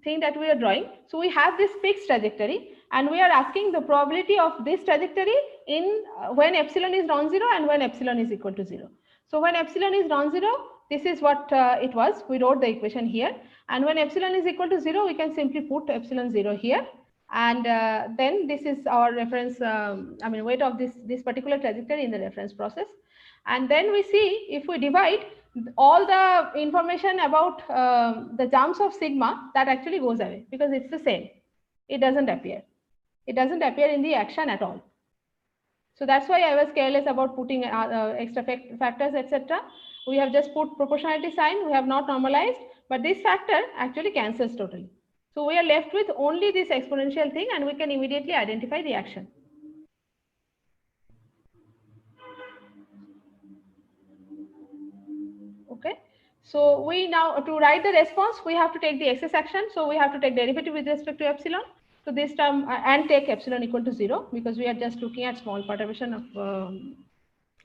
thing that we are drawing. So we have this fixed trajectory, and we are asking the probability of this trajectory in when epsilon is non-zero and when epsilon is equal to 0. So when epsilon is non-zero, this is what it was. We wrote the equation here, and when epsilon is equal to 0, we can simply put epsilon 0 here, and then this is our reference. Weight of this particular trajectory in the reference process, and then we see if we divide all the information about the jumps of sigma, that actually goes away because it's the same. It doesn't appear. It doesn't appear in the action at all. So that's why I was careless about putting extra factors, etc. We have just put proportionality sign. We have not normalized, but this factor actually cancels totally. So we are left with only this exponential thing, and we can immediately identify the action. Okay. So we now, to write the response, we have to take the excess action. So we have to take derivative with respect to epsilon. So this term and take epsilon equal to 0, because we are just looking at small perturbation of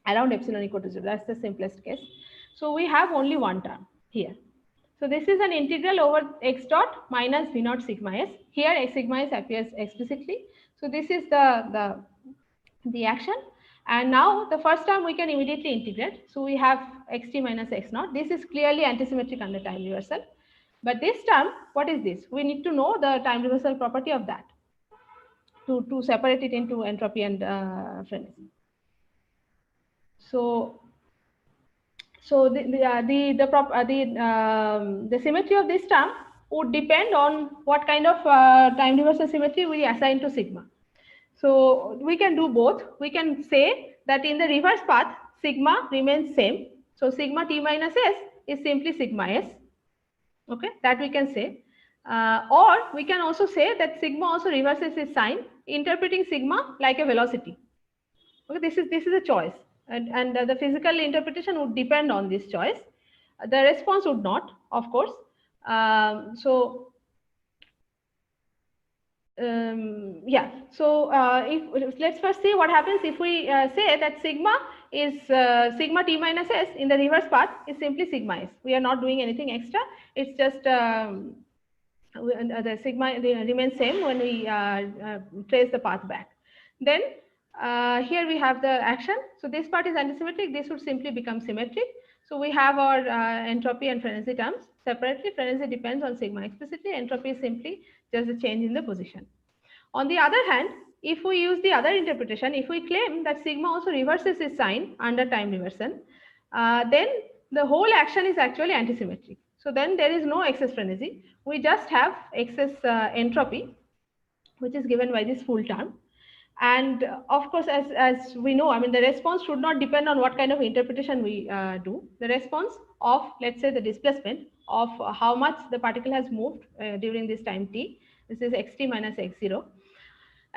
around epsilon equal to 0. That's the simplest case. So we have only one term here. So this is an integral over x dot minus v naught sigma s. Here x sigma s appears explicitly. So this is the action. And now the first term we can immediately integrate. So we have xt minus x naught. This is clearly antisymmetric under time reversal. But this term, what is this? We need to know the time reversal property of that to separate it into entropy and frenzy. So the symmetry of this term would depend on what kind of time reversal symmetry we assign to sigma. So we can do both. We can say that in the reverse path, sigma remains same. So sigma t minus s is simply sigma s. Okay, that we can say. Or we can also say that sigma also reverses its sign, interpreting sigma like a velocity. Okay, this is a choice, and the physical interpretation would depend on this choice. The response would not, of course. Yeah. So if let's first see what happens if we say that sigma is sigma t minus s in the reverse path is simply sigma s. We are not doing anything extra. It's just the sigma remains same when we trace the path back. Then here we have the action. So this part is antisymmetric. This would simply become symmetric. So we have our entropy and frenzy terms separately. Frenzy depends on sigma explicitly. Entropy is simply just a change in the position. On the other hand, if we use the other interpretation, if we claim that sigma also reverses its sign under time reversion, then the whole action is actually antisymmetric. So then there is no excess frenzy. We just have excess entropy, which is given by this full term. And of course, as we know, I mean, the response should not depend on what kind of interpretation we do. The response of, let's say, the displacement of how much the particle has moved during this time t, this is xt minus x0,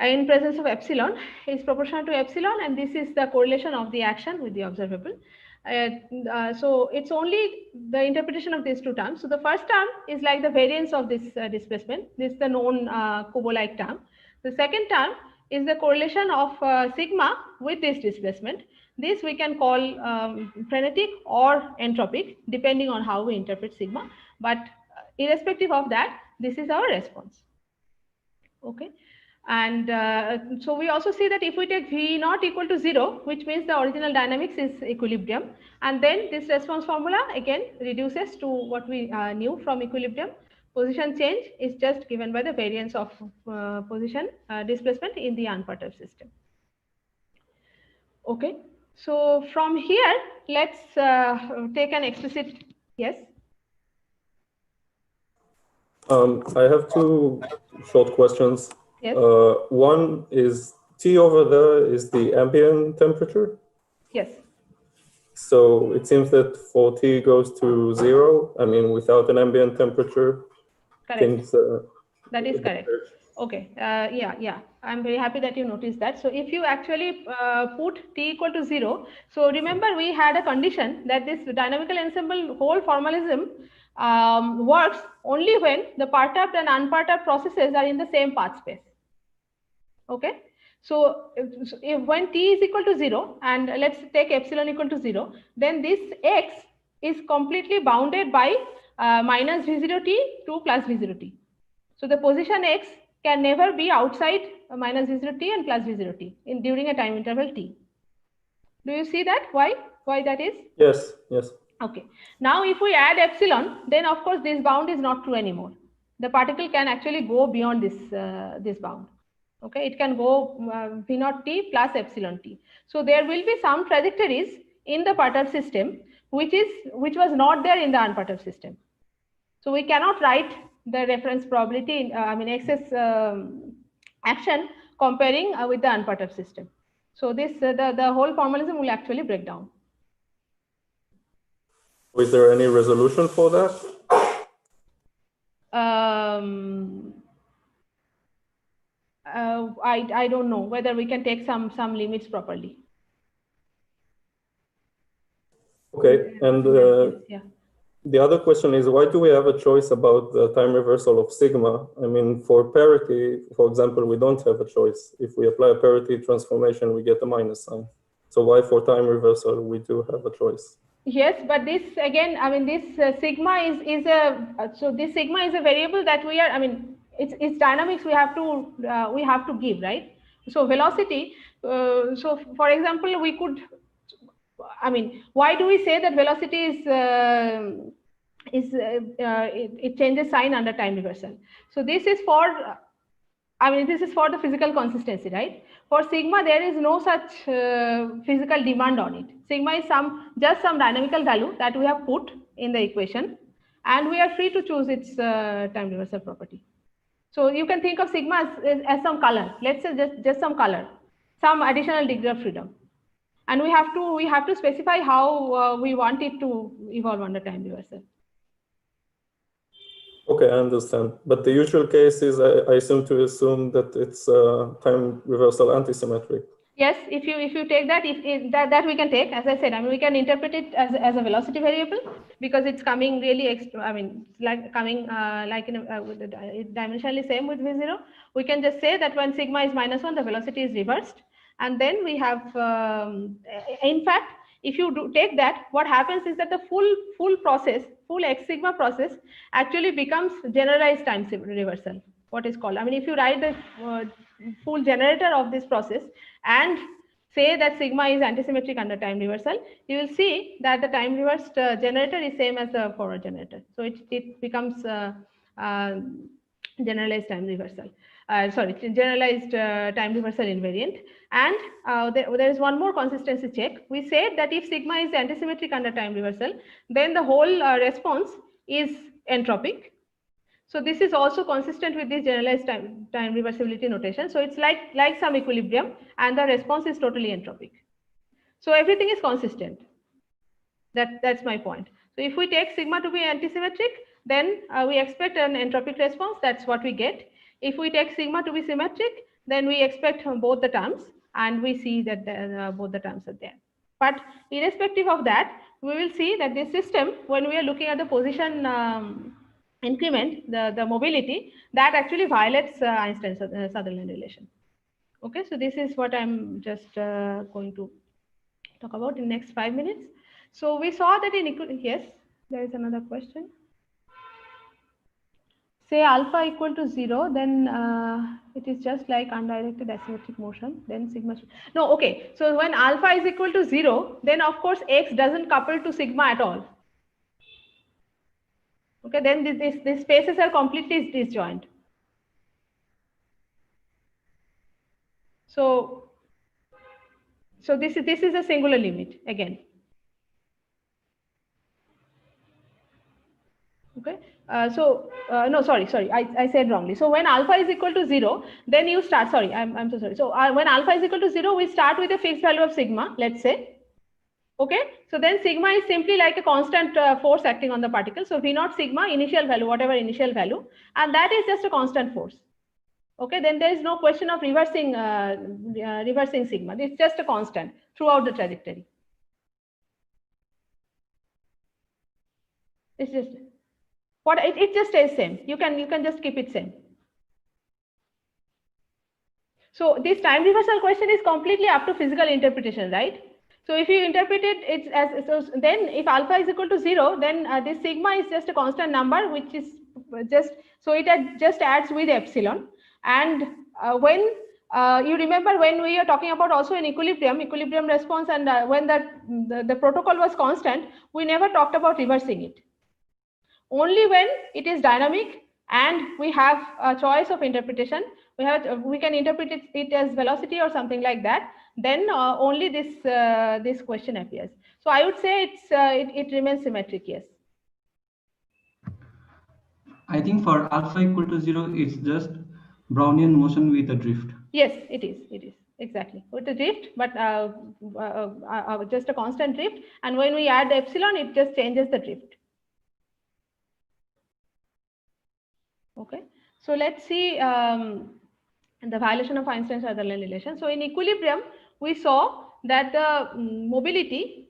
in presence of epsilon is proportional to epsilon, and this is the correlation of the action with the observable. So it's only the interpretation of these two terms. So the first term is like the variance of this displacement. This is the known Kubo-like term. The second term is the correlation of sigma with this displacement. This we can call frenetic or entropic, depending on how we interpret sigma. But irrespective of that, this is our response. Okay. And so we also see that if we take V naught equal to 0, which means the original dynamics is equilibrium, and then this response formula again reduces to what we knew from equilibrium. Position change is just given by the variance of position displacement in the unperturbed system. Okay, so from here, let's take an explicit, yes? I have two short questions. Yes. One is T over there is the ambient temperature. Yes. So it seems that for T goes to 0, I mean, without an ambient temperature, correct. Things, that is correct. Okay. Yeah. I'm very happy that you noticed that. So if you actually put T equal to 0, so remember we had a condition that this dynamical ensemble whole formalism works only when the perturbed and unperturbed processes are in the same path space. Okay, so if when t is equal to 0 and let's take epsilon equal to 0, then this x is completely bounded by minus v0t to plus v0t. So the position x can never be outside minus v0t and plus v0t during a time interval t. Do you see that? Why that is? Yes. Okay. Now if we add epsilon, then of course this bound is not true anymore. The particle can actually go beyond this bound. Okay, it can go v naught t plus epsilon t. So there will be some trajectories in the perturbed system which was not there in the unperturbed system. So we cannot write the reference probability, excess action comparing with the unperturbed system. So this the whole formalism will actually break down. Is there any resolution for that? I don't know whether we can take some limits properly. Okay, and the other question is, why do we have a choice about the time reversal of sigma? I mean, for parity, for example, we don't have a choice. If we apply a parity transformation, we get a minus sign. So why for time reversal we do have a choice? Yes, but this again, I mean, this sigma is a so this sigma is a variable that we are, I mean, it's dynamics we have to give, right? So velocity. So for example, we could, I mean, why do we say that velocity it changes sign under time reversal? So this is for, I mean, this is for the physical consistency, right? For sigma, there is no such physical demand on it. Sigma is just some dynamical value that we have put in the equation, and we are free to choose its time reversal property. So you can think of sigma as some color. Let's say just some color, some additional degree of freedom, and we have to specify how we want it to evolve under time reversal. Okay, I understand. But the usual case is I assume that it's time reversal antisymmetric. Yes, if you take that, that we can take, as I said, I mean, we can interpret it as a velocity variable because it's coming really extra, I mean, like coming like in dimensionally same with V0. We can just say that when sigma is -1, the velocity is reversed, and then we have, in fact, if you take that, what happens is that the full process, full X sigma process, actually becomes generalized time reversal. What is called, I mean, if you write the full generator of this process and say that sigma is antisymmetric under time reversal, you will see that the time reversed generator is same as the forward generator. So it becomes generalized time reversal. Generalized time reversal invariant. And there is one more consistency check. We said that if sigma is antisymmetric under time reversal, then the whole response is entropic. So this is also consistent with this generalized time reversibility notation. So it's like some equilibrium, and the response is totally entropic. So everything is consistent. That's my point. So if we take sigma to be antisymmetric, then we expect an entropic response. That's what we get. If we take sigma to be symmetric, then we expect both the terms, and we see that both the terms are there. But irrespective of that, we will see that this system, when we are looking at the position increment, the mobility, that actually violates Einstein-Sutherland relation. Okay, so this is what I'm just going to talk about in the next 5 minutes. So we saw that in yes, there is another question. Say alpha equal to 0, then it is just like undirected asymmetric motion, then sigma. No, okay. So when alpha is equal to 0, then of course x doesn't couple to sigma at all. Okay, then these spaces are completely disjoint. So this is a singular limit again. Okay, no, sorry, I said wrongly. So when alpha is equal to 0, then you start, sorry, I'm so sorry. So when alpha is equal to 0, we start with a fixed value of sigma, let's say. Okay, so then sigma is simply like a constant force acting on the particle. So V naught sigma, initial value, whatever initial value, and that is just a constant force. Okay, then there is no question of reversing sigma. It's just a constant throughout the trajectory. It's just what it just stays same. You can just keep it same. So this time reversal question is completely up to physical interpretation, right? So if you interpret it, then if alpha is equal to 0, then this sigma is just a constant number, which is just, so it just adds with epsilon. And when you remember when we are talking about also an equilibrium response, and when the protocol was constant, we never talked about reversing it. Only when it is dynamic and we have a choice of interpretation, we can interpret it as velocity or something like that, then only this question appears. So I would say it remains symmetric, yes. I think for alpha equal to 0, it's just Brownian motion with a drift. Yes, it is exactly with a drift, but just a constant drift. And when we add epsilon, it just changes the drift. Okay, so let's see the violation of Einstein-Sutherland relation. So in equilibrium, we saw that the mobility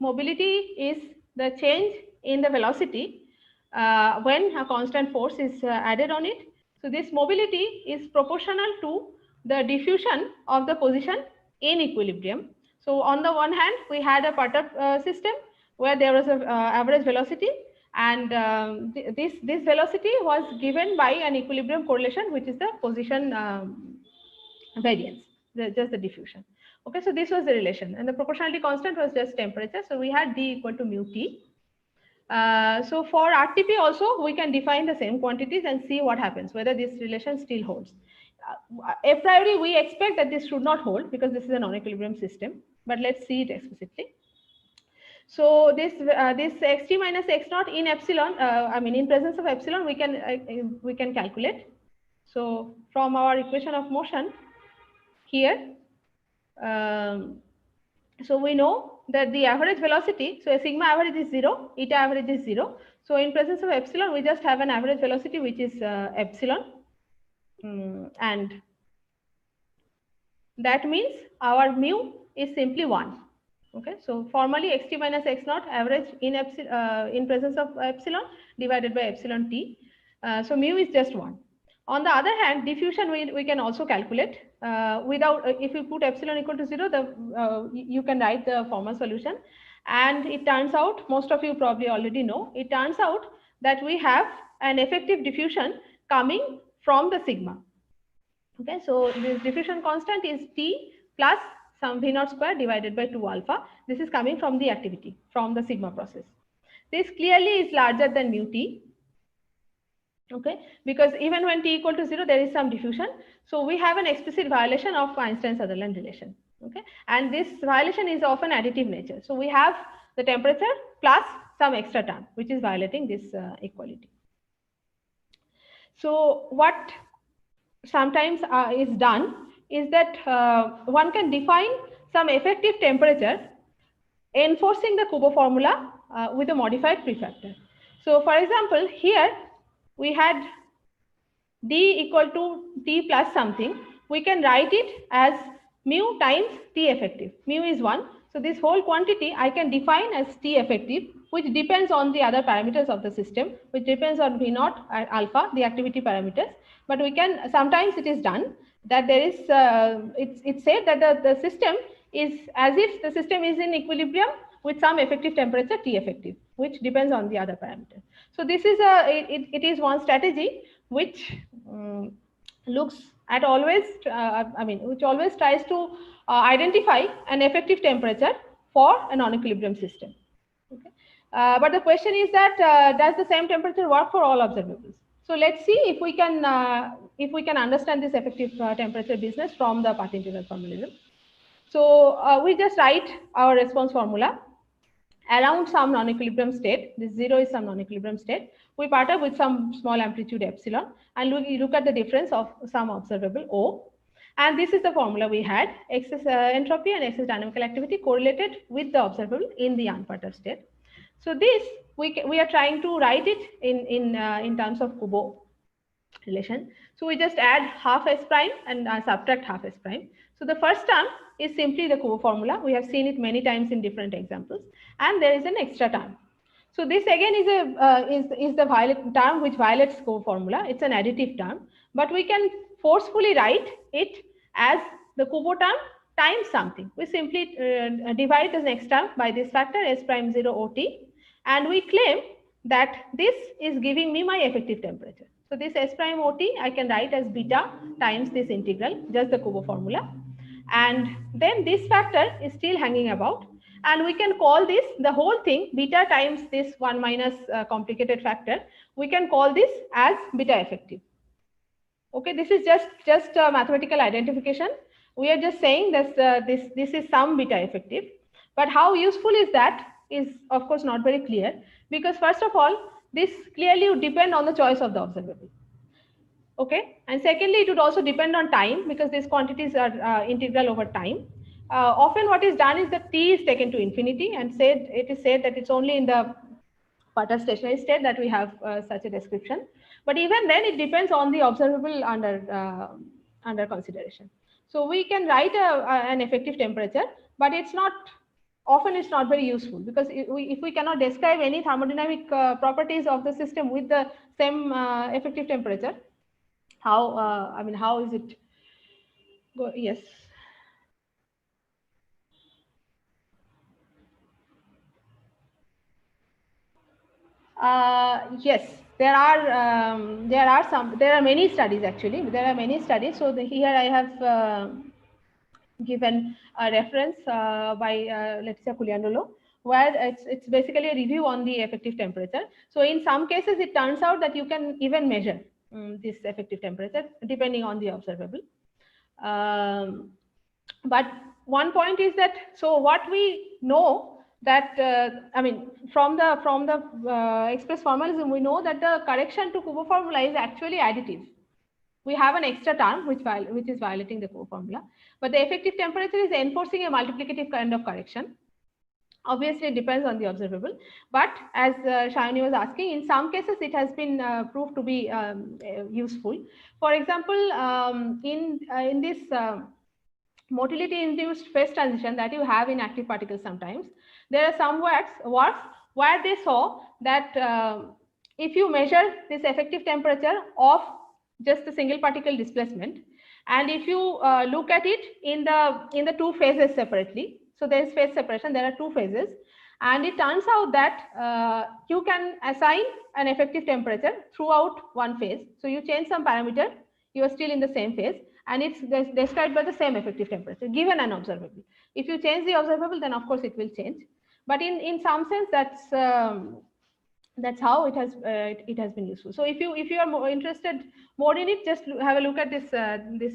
is the change in the velocity when a constant force is added on it. So this mobility is proportional to the diffusion of the position in equilibrium. So on the one hand, we had a Putter system where there was a average velocity, and this velocity was given by an equilibrium correlation, which is the position variance, just the diffusion. Okay, so this was the relation, and the proportionality constant was just temperature. So we had D equal to mu T. So for RTP also, we can define the same quantities and see what happens, whether this relation still holds. A priori, we expect that this should not hold because this is a non-equilibrium system, but let's see it explicitly. So this xt minus x naught in epsilon, I mean in presence of epsilon, we can calculate. So from our equation of motion here, so we know that the average velocity, so a sigma average is 0, eta average is 0. So in presence of epsilon, we just have an average velocity which is epsilon, and that means our mu is simply 1. Okay, so formally xt minus x naught average in presence of epsilon divided by epsilon t. So mu is just 1. On the other hand, diffusion we can also calculate without, if you put epsilon equal to 0, you can write the formal solution, and it turns out, most of you probably already know, it turns out that we have an effective diffusion coming from the sigma. Okay, so this diffusion constant is T plus some V naught square divided by 2 alpha. This is coming from the activity, from the sigma process. This clearly is larger than mu T. Okay, because even when T equal to 0, there is some diffusion. So we have an explicit violation of Einstein-Sutherland relation. Okay, and this violation is of an additive nature. So we have the temperature plus some extra term, which is violating this equality. So what sometimes is done is that one can define some effective temperature enforcing the Kubo formula with a modified prefactor. So for example, here we had D equal to T plus something. We can write it as mu times T effective. Mu is 1. So this whole quantity I can define as T effective, which depends on the other parameters of the system, which depends on V naught and alpha, the activity parameters. But we can, sometimes it is done that there is, it's said that the system is as if the system is in equilibrium with some effective temperature T effective, which depends on the other parameter. So this is it is one strategy which looks at always, which always tries to identify an effective temperature for a non-equilibrium system. Okay. But the question is that does the same temperature work for all observables? So let's see if we can understand this effective temperature business from the path integral formalism. So we just write our response formula around some non-equilibrium state. This 0 is some non-equilibrium state. We perturb with some small amplitude epsilon, and we look at the difference of some observable O. And this is the formula we had: excess entropy and excess dynamical activity correlated with the observable in the unperturbed state. So this we are trying to write it in terms of Kubo relation. So we just add half s prime and subtract half s prime. So the first term is simply the Kubo formula. We have seen it many times in different examples, and there is an extra term. So this again is the term which violates Kubo formula. It's an additive term, but we can forcefully write it as the Kubo term times something. We simply divide the next term by this factor s prime 0 OT, and we claim that this is giving me my effective temperature. So this s prime OT I can write as beta times this integral, just the Kubo formula. And then this factor is still hanging about, and we can call this, the whole thing, beta times this 1 minus complicated factor, we can call this as beta effective. Okay, this is just a mathematical identification. We are just saying that this is some beta effective, but how useful is that is of course not very clear, because first of all, this clearly would depend on the choice of the observable. Okay, and secondly, it would also depend on time, because these quantities are integral over time. Often what is done is that T is taken to infinity, and it is said that it's only in the Putter stationary state that we have such a description. But even then, it depends on the observable under consideration. So we can write an effective temperature, but it's not very useful, because if we cannot describe any thermodynamic properties of the system with the same effective temperature, how is it? Yes. Yes, there are many studies actually. There are many studies. So here I have given a reference by Letizia Culiandolo, where it's basically a review on the effective temperature. So in some cases, it turns out that you can even measure this effective temperature depending on the observable. But one point is that, so what we know that I mean, from the express formalism, we know that the correction to Kubo formula is actually additive. We have an extra term which is violating the Kubo formula, but the effective temperature is enforcing a multiplicative kind of correction. Obviously, it depends on the observable, but as Shayani was asking, in some cases it has been proved to be useful. For example, in this motility-induced phase transition that you have in active particles sometimes, there are some works where they saw that if you measure this effective temperature of just a single particle displacement, and if you look at it in the two phases separately, so there is phase separation, there are two phases, and it turns out that you can assign an effective temperature throughout one phase. So you change some parameter, you are still in the same phase, and it's described by the same effective temperature given an observable. If you change the observable, then of course it will change. But in some sense, that's how it has been useful. So if you are more interested more in it, just have a look at this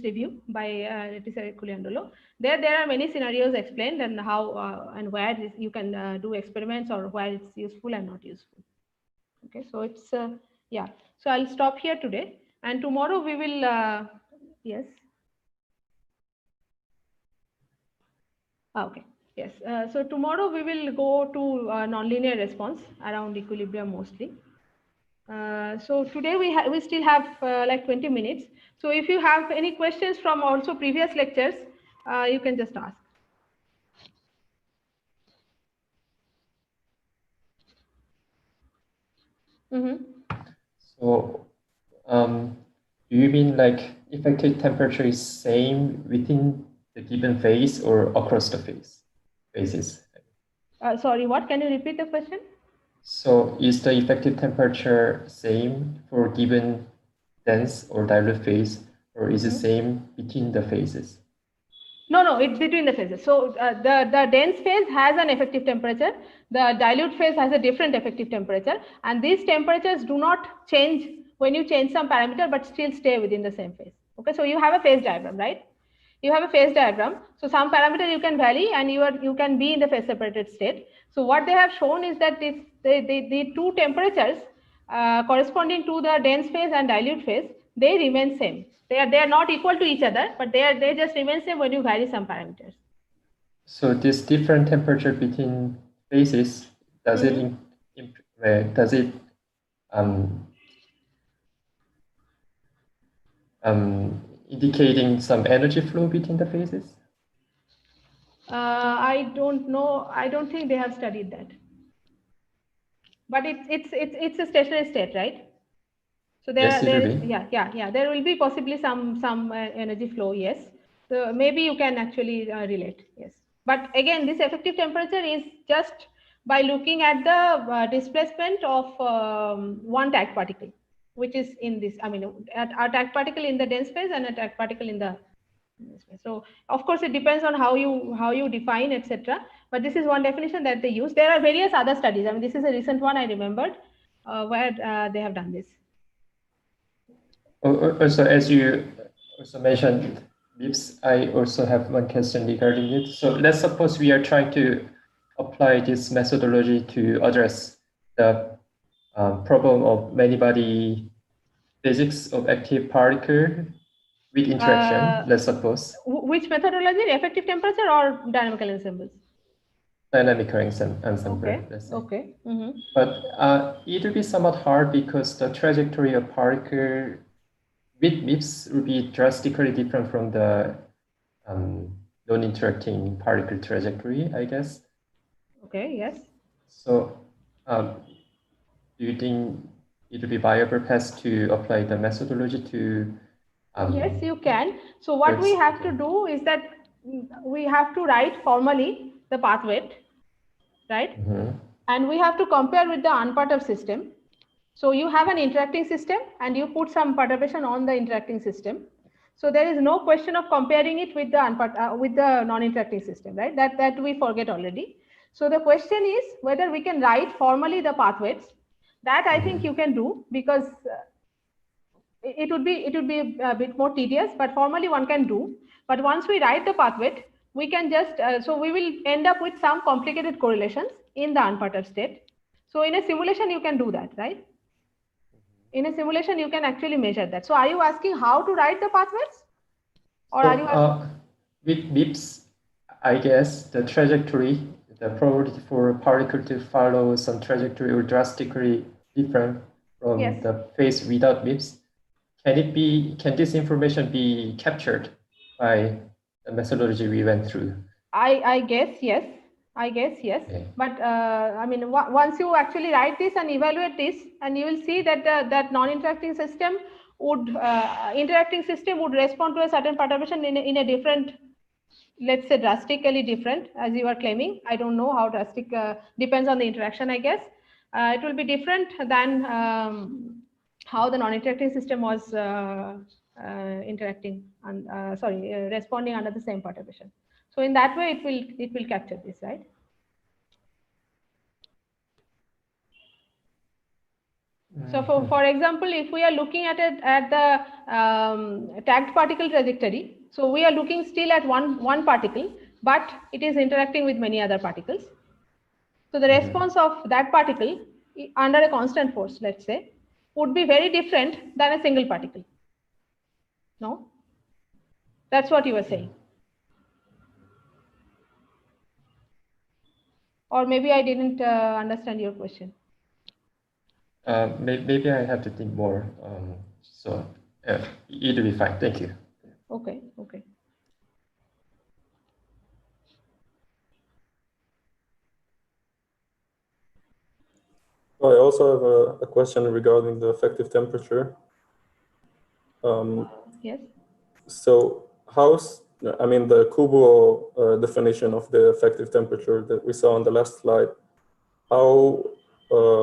review by Letizia Culiandolo. There are many scenarios explained and how and where you can do experiments or where it's useful and not useful. Okay, so it's yeah. So I'll stop here today, and tomorrow we will yes. Okay. Yes. So tomorrow we will go to nonlinear response around equilibrium mostly. So today we still have like 20 minutes. So if you have any questions from also previous lectures, you can just ask. So, do you mean like effective temperature is same within the given phase or across the phases? Sorry, what? Can you repeat the question? So is the effective temperature same for given dense or dilute phase, or is it same between the phases? No, it's between the phases. So the dense phase has an effective temperature. The dilute phase has a different effective temperature, and these temperatures do not change when you change some parameter, but still stay within the same phase. Okay, so you have a phase diagram, right? You have a phase diagram. So some parameter you can vary, and you can be in the phase separated state. So what they have shown is that the two temperatures corresponding to the dense phase and dilute phase, they remain same. They are not equal to each other, but they just remain same when you vary some parameters. So this different temperature between phases, does it indicating some energy flow between the phases? I don't know. I don't think they have studied that. But it's a stationary state, right? So there will be possibly some energy flow, yes. So maybe you can actually relate, yes. But again, this effective temperature is just by looking at the displacement of one Dirac particle, which is in this. I mean, a Dirac particle in the dense phase and a Dirac particle in the. So of course it depends on how you define, etc. But this is one definition that they use. There are various other studies. I mean, this is a recent one I remembered where they have done this. Also, as you also mentioned, MIPS, I also have one question regarding it. So let's suppose we are trying to apply this methodology to address the problem of many-body physics of active particle with interaction, let's suppose. Which methodology? Effective temperature or dynamical ensembles? Dynamical ensemble. Okay. Let's say. Okay. But it will be somewhat hard because the trajectory of particle with MIPS will be drastically different from the non-interacting particle trajectory, I guess. Okay, yes. So do you think it will be viable path to apply the methodology to yes, you can. So what we have to do is that we have to write formally the path weight, right? And we have to compare with the unperturbed system. So you have an interacting system and you put some perturbation on the interacting system. So there is no question of comparing it with the non-interacting system, right? That we forget already. So the question is whether we can write formally the path weights. That I think you can do, because it would be a bit more tedious, but formally one can do. But once we write the path weight, we can just so we will end up with some complicated correlations in the unperturbed state. So in a simulation you can do that, right? In a simulation you can actually measure that. So are you asking how to write the path weights, or So, are you asking? with BIPs, I guess the trajectory, the probability for a particle to follow some trajectory or drastically different from Yes. the phase without BIPs, can this information be captured by the methodology we went through? I guess yes. I guess yes. Okay. But I mean, once you actually write this and evaluate this, and you will see that that non-interacting system would interacting system would respond to a certain perturbation in a different, let's say drastically different, as you are claiming. I don't know how drastic, depends on the interaction, I guess. It will be different than how the non-interacting system was interacting and responding under the same perturbation. So in that way, it will capture this, right? So for example, if we are looking at it at the tagged particle trajectory, so we are looking still at one particle, but it is interacting with many other particles. So the response of that particle under a constant force, let's say, would be very different than a single particle. No? That's what you were saying. Or maybe I didn't understand your question. Maybe I have to think more. So it'll be fine. Thank you. Okay. Okay. I also have a question regarding the effective temperature. Yes. So I mean, the Kubo definition of the effective temperature that we saw on the last slide, how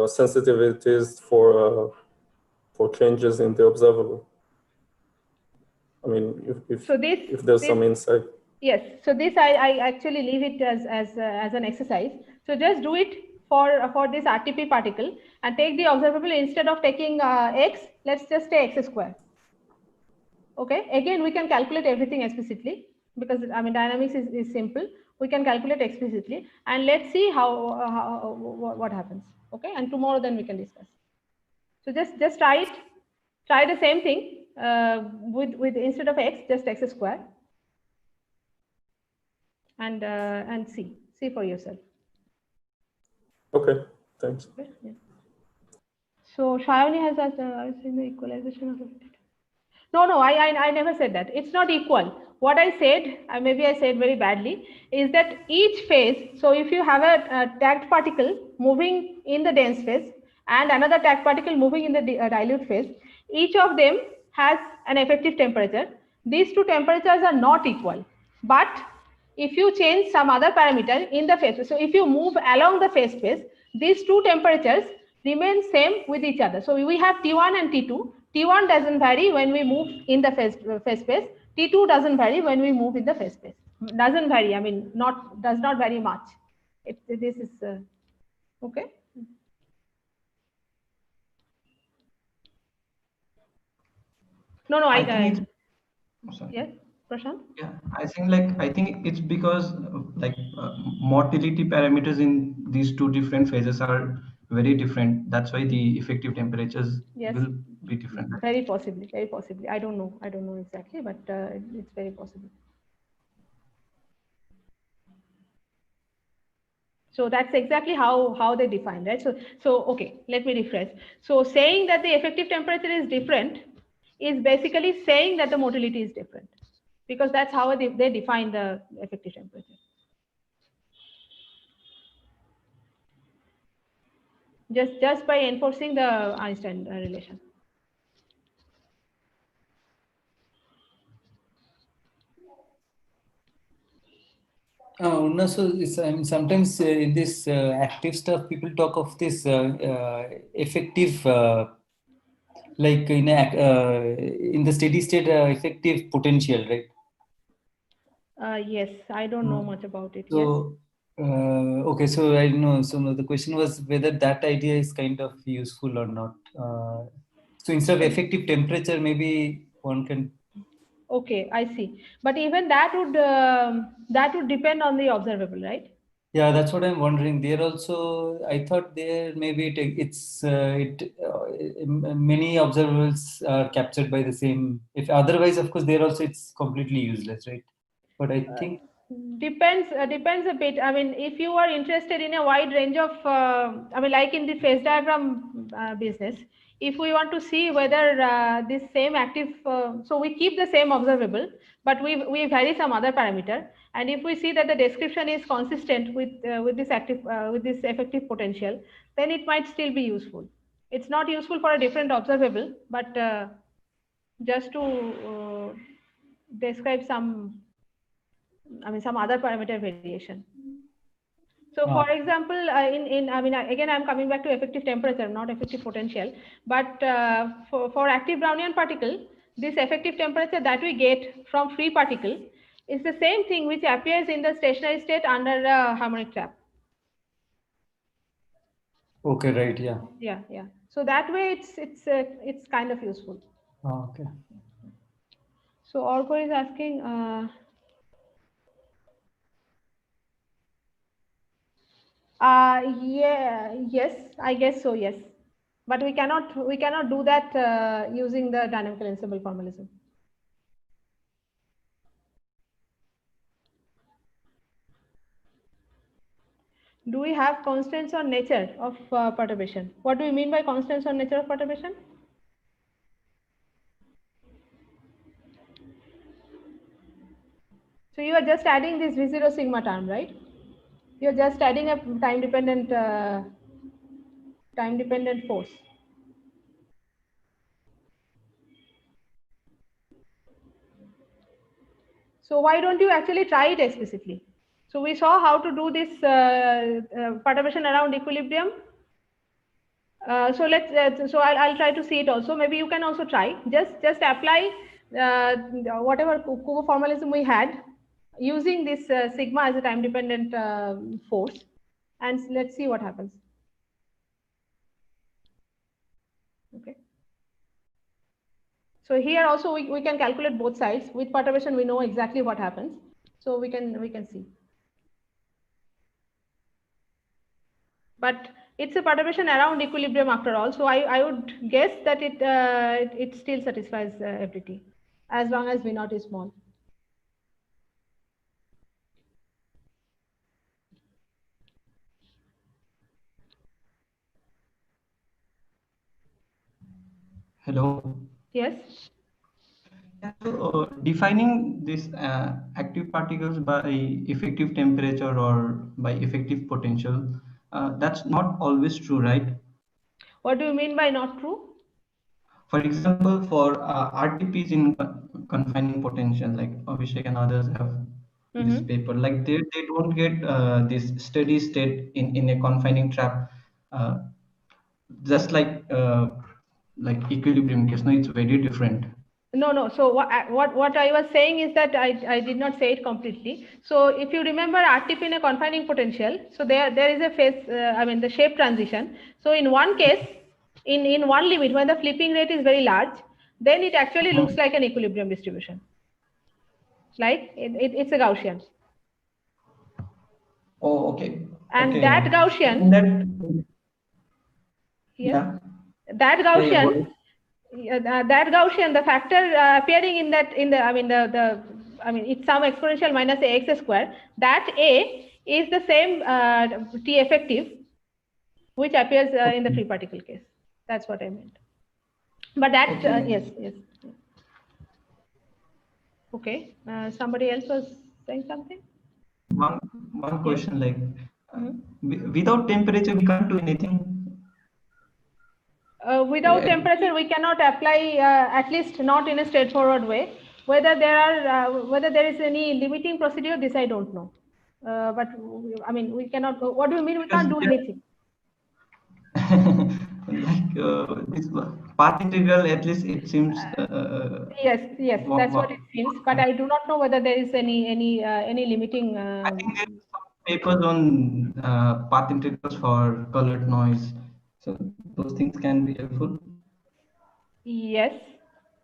sensitive it is for changes in the observable. I mean, if there's some insight. Yes. So this I actually leave it as an exercise. So just do it for this RTP particle and take the observable. Instead of taking x, let's just take x square. Okay. Again, we can calculate everything explicitly, because I mean dynamics is simple. We can calculate explicitly, and let's see what happens. Okay. And tomorrow then we can discuss. So just try it. Try the same thing with instead of x, just x square, and see for yourself. Okay. Thanks. Okay, yeah. So Shayoni has asked, I've seen the equalization of it. No, I never said that. It's not equal. What I said, maybe I said very badly, is that each phase, so if you have a tagged particle moving in the dense phase and another tagged particle moving in the dilute phase, each of them has an effective temperature. These two temperatures are not equal. But if you change some other parameter in the phase, so if you move along the phase space, these two temperatures remain same with each other. So we have T1 and T2. T1 doesn't vary when we move in the phase space. T2 doesn't vary when we move in the phase space. Doesn't vary. I mean, does not vary much. This is okay. No, I sorry. yes, Prashant. Yeah, I think it's because motility parameters in these two different phases are very different. That's why the effective temperatures will be different. Very possibly, very possibly. I don't know exactly, but it's very possible. So that's exactly how they define, right? So okay, let me rephrase. So saying that the effective temperature is different is basically saying that the motility is different, because that's how they define the effective temperature. Just by enforcing the Einstein relation. No, so I mean, sometimes in this active stuff, people talk of this effective, like in the steady state effective potential, right? Yes, I don't know much about it. Yes. So, okay, so I know. So no, the question was whether that idea is kind of useful or not. So instead of effective temperature, maybe one can. Okay, I see. But even that would depend on the observable, right? Yeah, that's what I'm wondering. There also, I thought there maybe many observables are captured by the same. If otherwise, of course, there also it's completely useless, right? But I think. Depends a bit. I mean, if you are interested in a wide range of, I mean, like in the phase diagram business, if we want to see whether this same active, so we keep the same observable, but we vary some other parameter, and if we see that the description is consistent with this active with this effective potential, then it might still be useful. It's not useful for a different observable, but just to describe some. I mean, some other parameter variation. So, for example, I mean, again, I'm coming back to effective temperature, not effective potential. But for active Brownian particle, this effective temperature that we get from free particle is the same thing which appears in the stationary state under the harmonic trap. Okay, right. Yeah. Yeah, yeah. So that way, it's kind of useful. Oh, okay. So Orko is asking. Yeah, yes, I guess so, yes. But we cannot do that using the dynamical ensemble formalism. Do we have constraints on nature of perturbation? What do you mean by constraints on nature of perturbation? So you are just adding this V0 sigma term, right? You are just adding a time dependent force. So why don't you actually try it explicitly? So we saw how to do this perturbation around equilibrium. So I'll try to see it also. Maybe you can also try. Just apply whatever Kubo formalism we had using this sigma as a time dependent force, and let's see what happens. Okay. So here also we can calculate both sides. With perturbation we know exactly what happens. So we can see. But it's a perturbation around equilibrium after all. So I would guess that it still satisfies FDT as long as V0 is small. Hello. Yes. So, defining these active particles by effective temperature or by effective potential, that's not always true, right? What do you mean by not true? For example, for RTPs in confining potential, like Abhishek and others have this paper, like they don't get this steady state in a confining trap, just like equilibrium case. No, it's very different. No. So what I was saying is that I did not say it completely. So if you remember RTP in a confining potential, so there is a phase, I mean the shape transition. So in one case, in one limit, when the flipping rate is very large, then it actually looks like an equilibrium distribution. Like it's a Gaussian. Oh, okay. And okay. that Gaussian, that Gaussian. That Gaussian, the factor appearing in the I mean it's some exponential minus ax square. That a is the same T effective, which appears in the free particle case. That's what I meant. But that yes. Okay. Somebody else was saying something. One question, like without temperature we can't do anything. Without temperature, we cannot apply, at least not in a straightforward way. Whether there is any limiting procedure, this I don't know. but I mean, we cannot go. What do you mean we can't do anything? This path integral, at least it seems. Yes, that's what it seems. But I do not know whether there is any limiting. I think there are some papers on path integrals for colored noise, so those things can be helpful. Yes.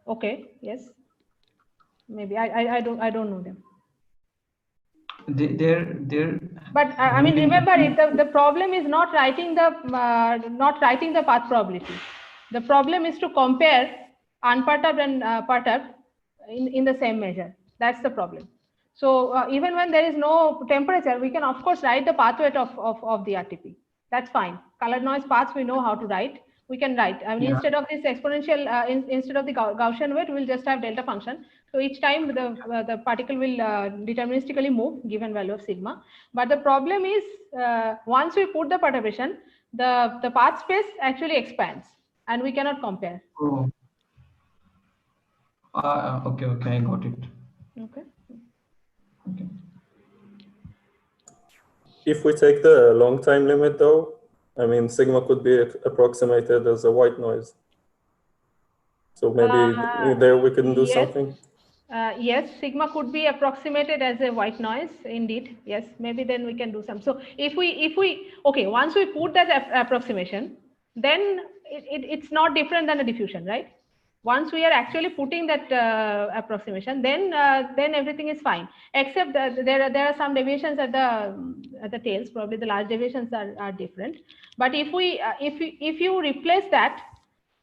Okay. Yes. Maybe I don't know them. They're. But I mean, remember, the problem is not writing the path probability. The problem is to compare unperturbed and perturbed in the same measure. That's the problem. So even when there is no temperature, we can of course write the path weight of the RTP. That's fine. Colored noise paths we know how to write. We can write. I mean, instead of this exponential, instead of the Gaussian weight, we'll just have delta function. So each time the particle will deterministically move given value of sigma. But the problem is once we put the perturbation, the path space actually expands and we cannot compare. Oh. Okay, I got it. Okay. If we take the long time limit though, I mean, sigma could be approximated as a white noise. So maybe there we can do something. Yes, sigma could be approximated as a white noise. Indeed, yes. Maybe then we can do some. So if we okay, once we put that approximation, then it's not different than a diffusion, right? Once we are actually putting that approximation, then everything is fine. Except that there are some deviations at the tails. Probably the large deviations are different. But if you replace that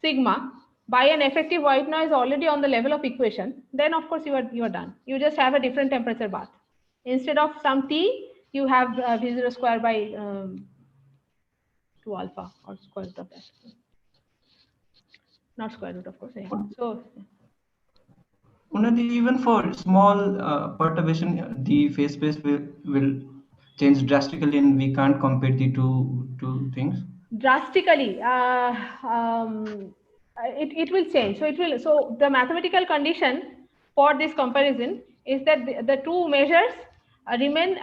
sigma by an effective white noise already on the level of equation, then of course you are done. You just have a different temperature bath. Instead of some T, you have V0 square by 2 alpha or square root of that. Not square root, of course. Yeah. So even for small perturbation, the phase space will change drastically, and we can't compare the two things. Drastically, it will change. So the mathematical condition for this comparison is that the two measures remain.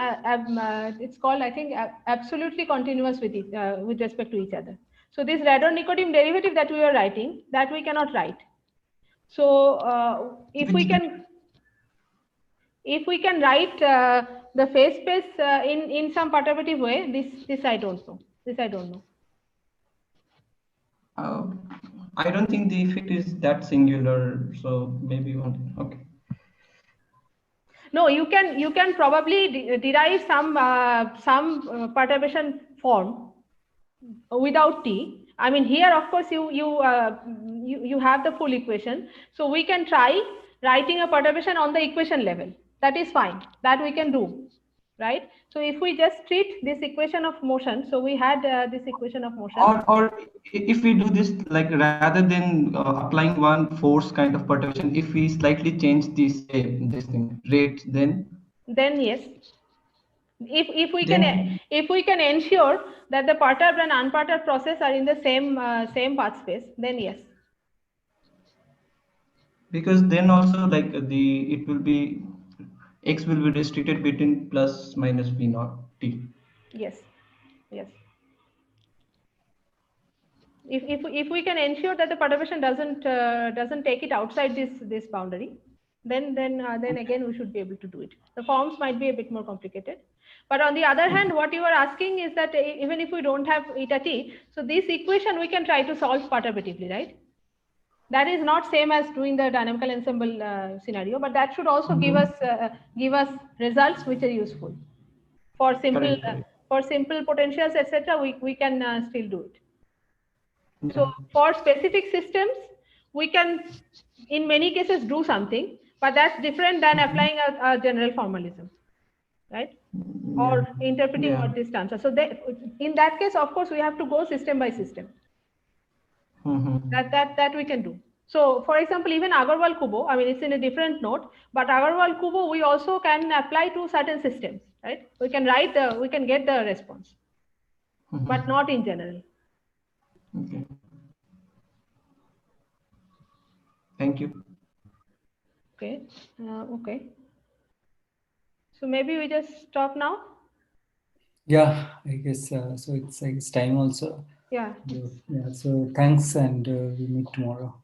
It's called, I think, absolutely continuous with respect to each other. So this radon-Nicodim derivative that we are writing, that we cannot write. So if we can write the phase space in some perturbative way, this I don't know. This I don't know. I don't think the effect is that singular, so maybe one. Okay. No, you can probably derive some perturbation form without T. I mean, here of course you have the full equation, so we can try writing a perturbation on the equation level. That is fine. That we can do, right? So if we just treat this equation of motion, so we had this equation of motion. Or if we do this, like rather than applying one force kind of perturbation, if we slightly change this thing rate, then yes. If we can ensure that the perturbed and unperturbed process are in the same path space, then yes. Because then also like it will be x will be restricted between plus minus v naught t. Yes. If we can ensure that the perturbation doesn't take it outside this boundary, then again we should be able to do it. The forms might be a bit more complicated, but on the other hand, what you are asking is that even if we don't have eta t, so this equation we can try to solve perturbatively, right? That is not same as doing the dynamical ensemble scenario, but that should also give us results which are useful for simple potentials, etc. We can still do it. So for specific systems, we can in many cases do something, but that's different than applying a general formalism, right? Or interpreting what this stands for. So in that case, of course, we have to go system by system. That we can do. So for example, even Agarwal-Kubo, I mean, it's in a different node, but Agarwal-Kubo we also can apply to certain systems, right? We can get the response, but not in general. Okay. Thank you. Okay. Okay. So maybe we just stop now. Yeah, I guess so. It's time also. Yeah. Yeah. So thanks, and we meet tomorrow.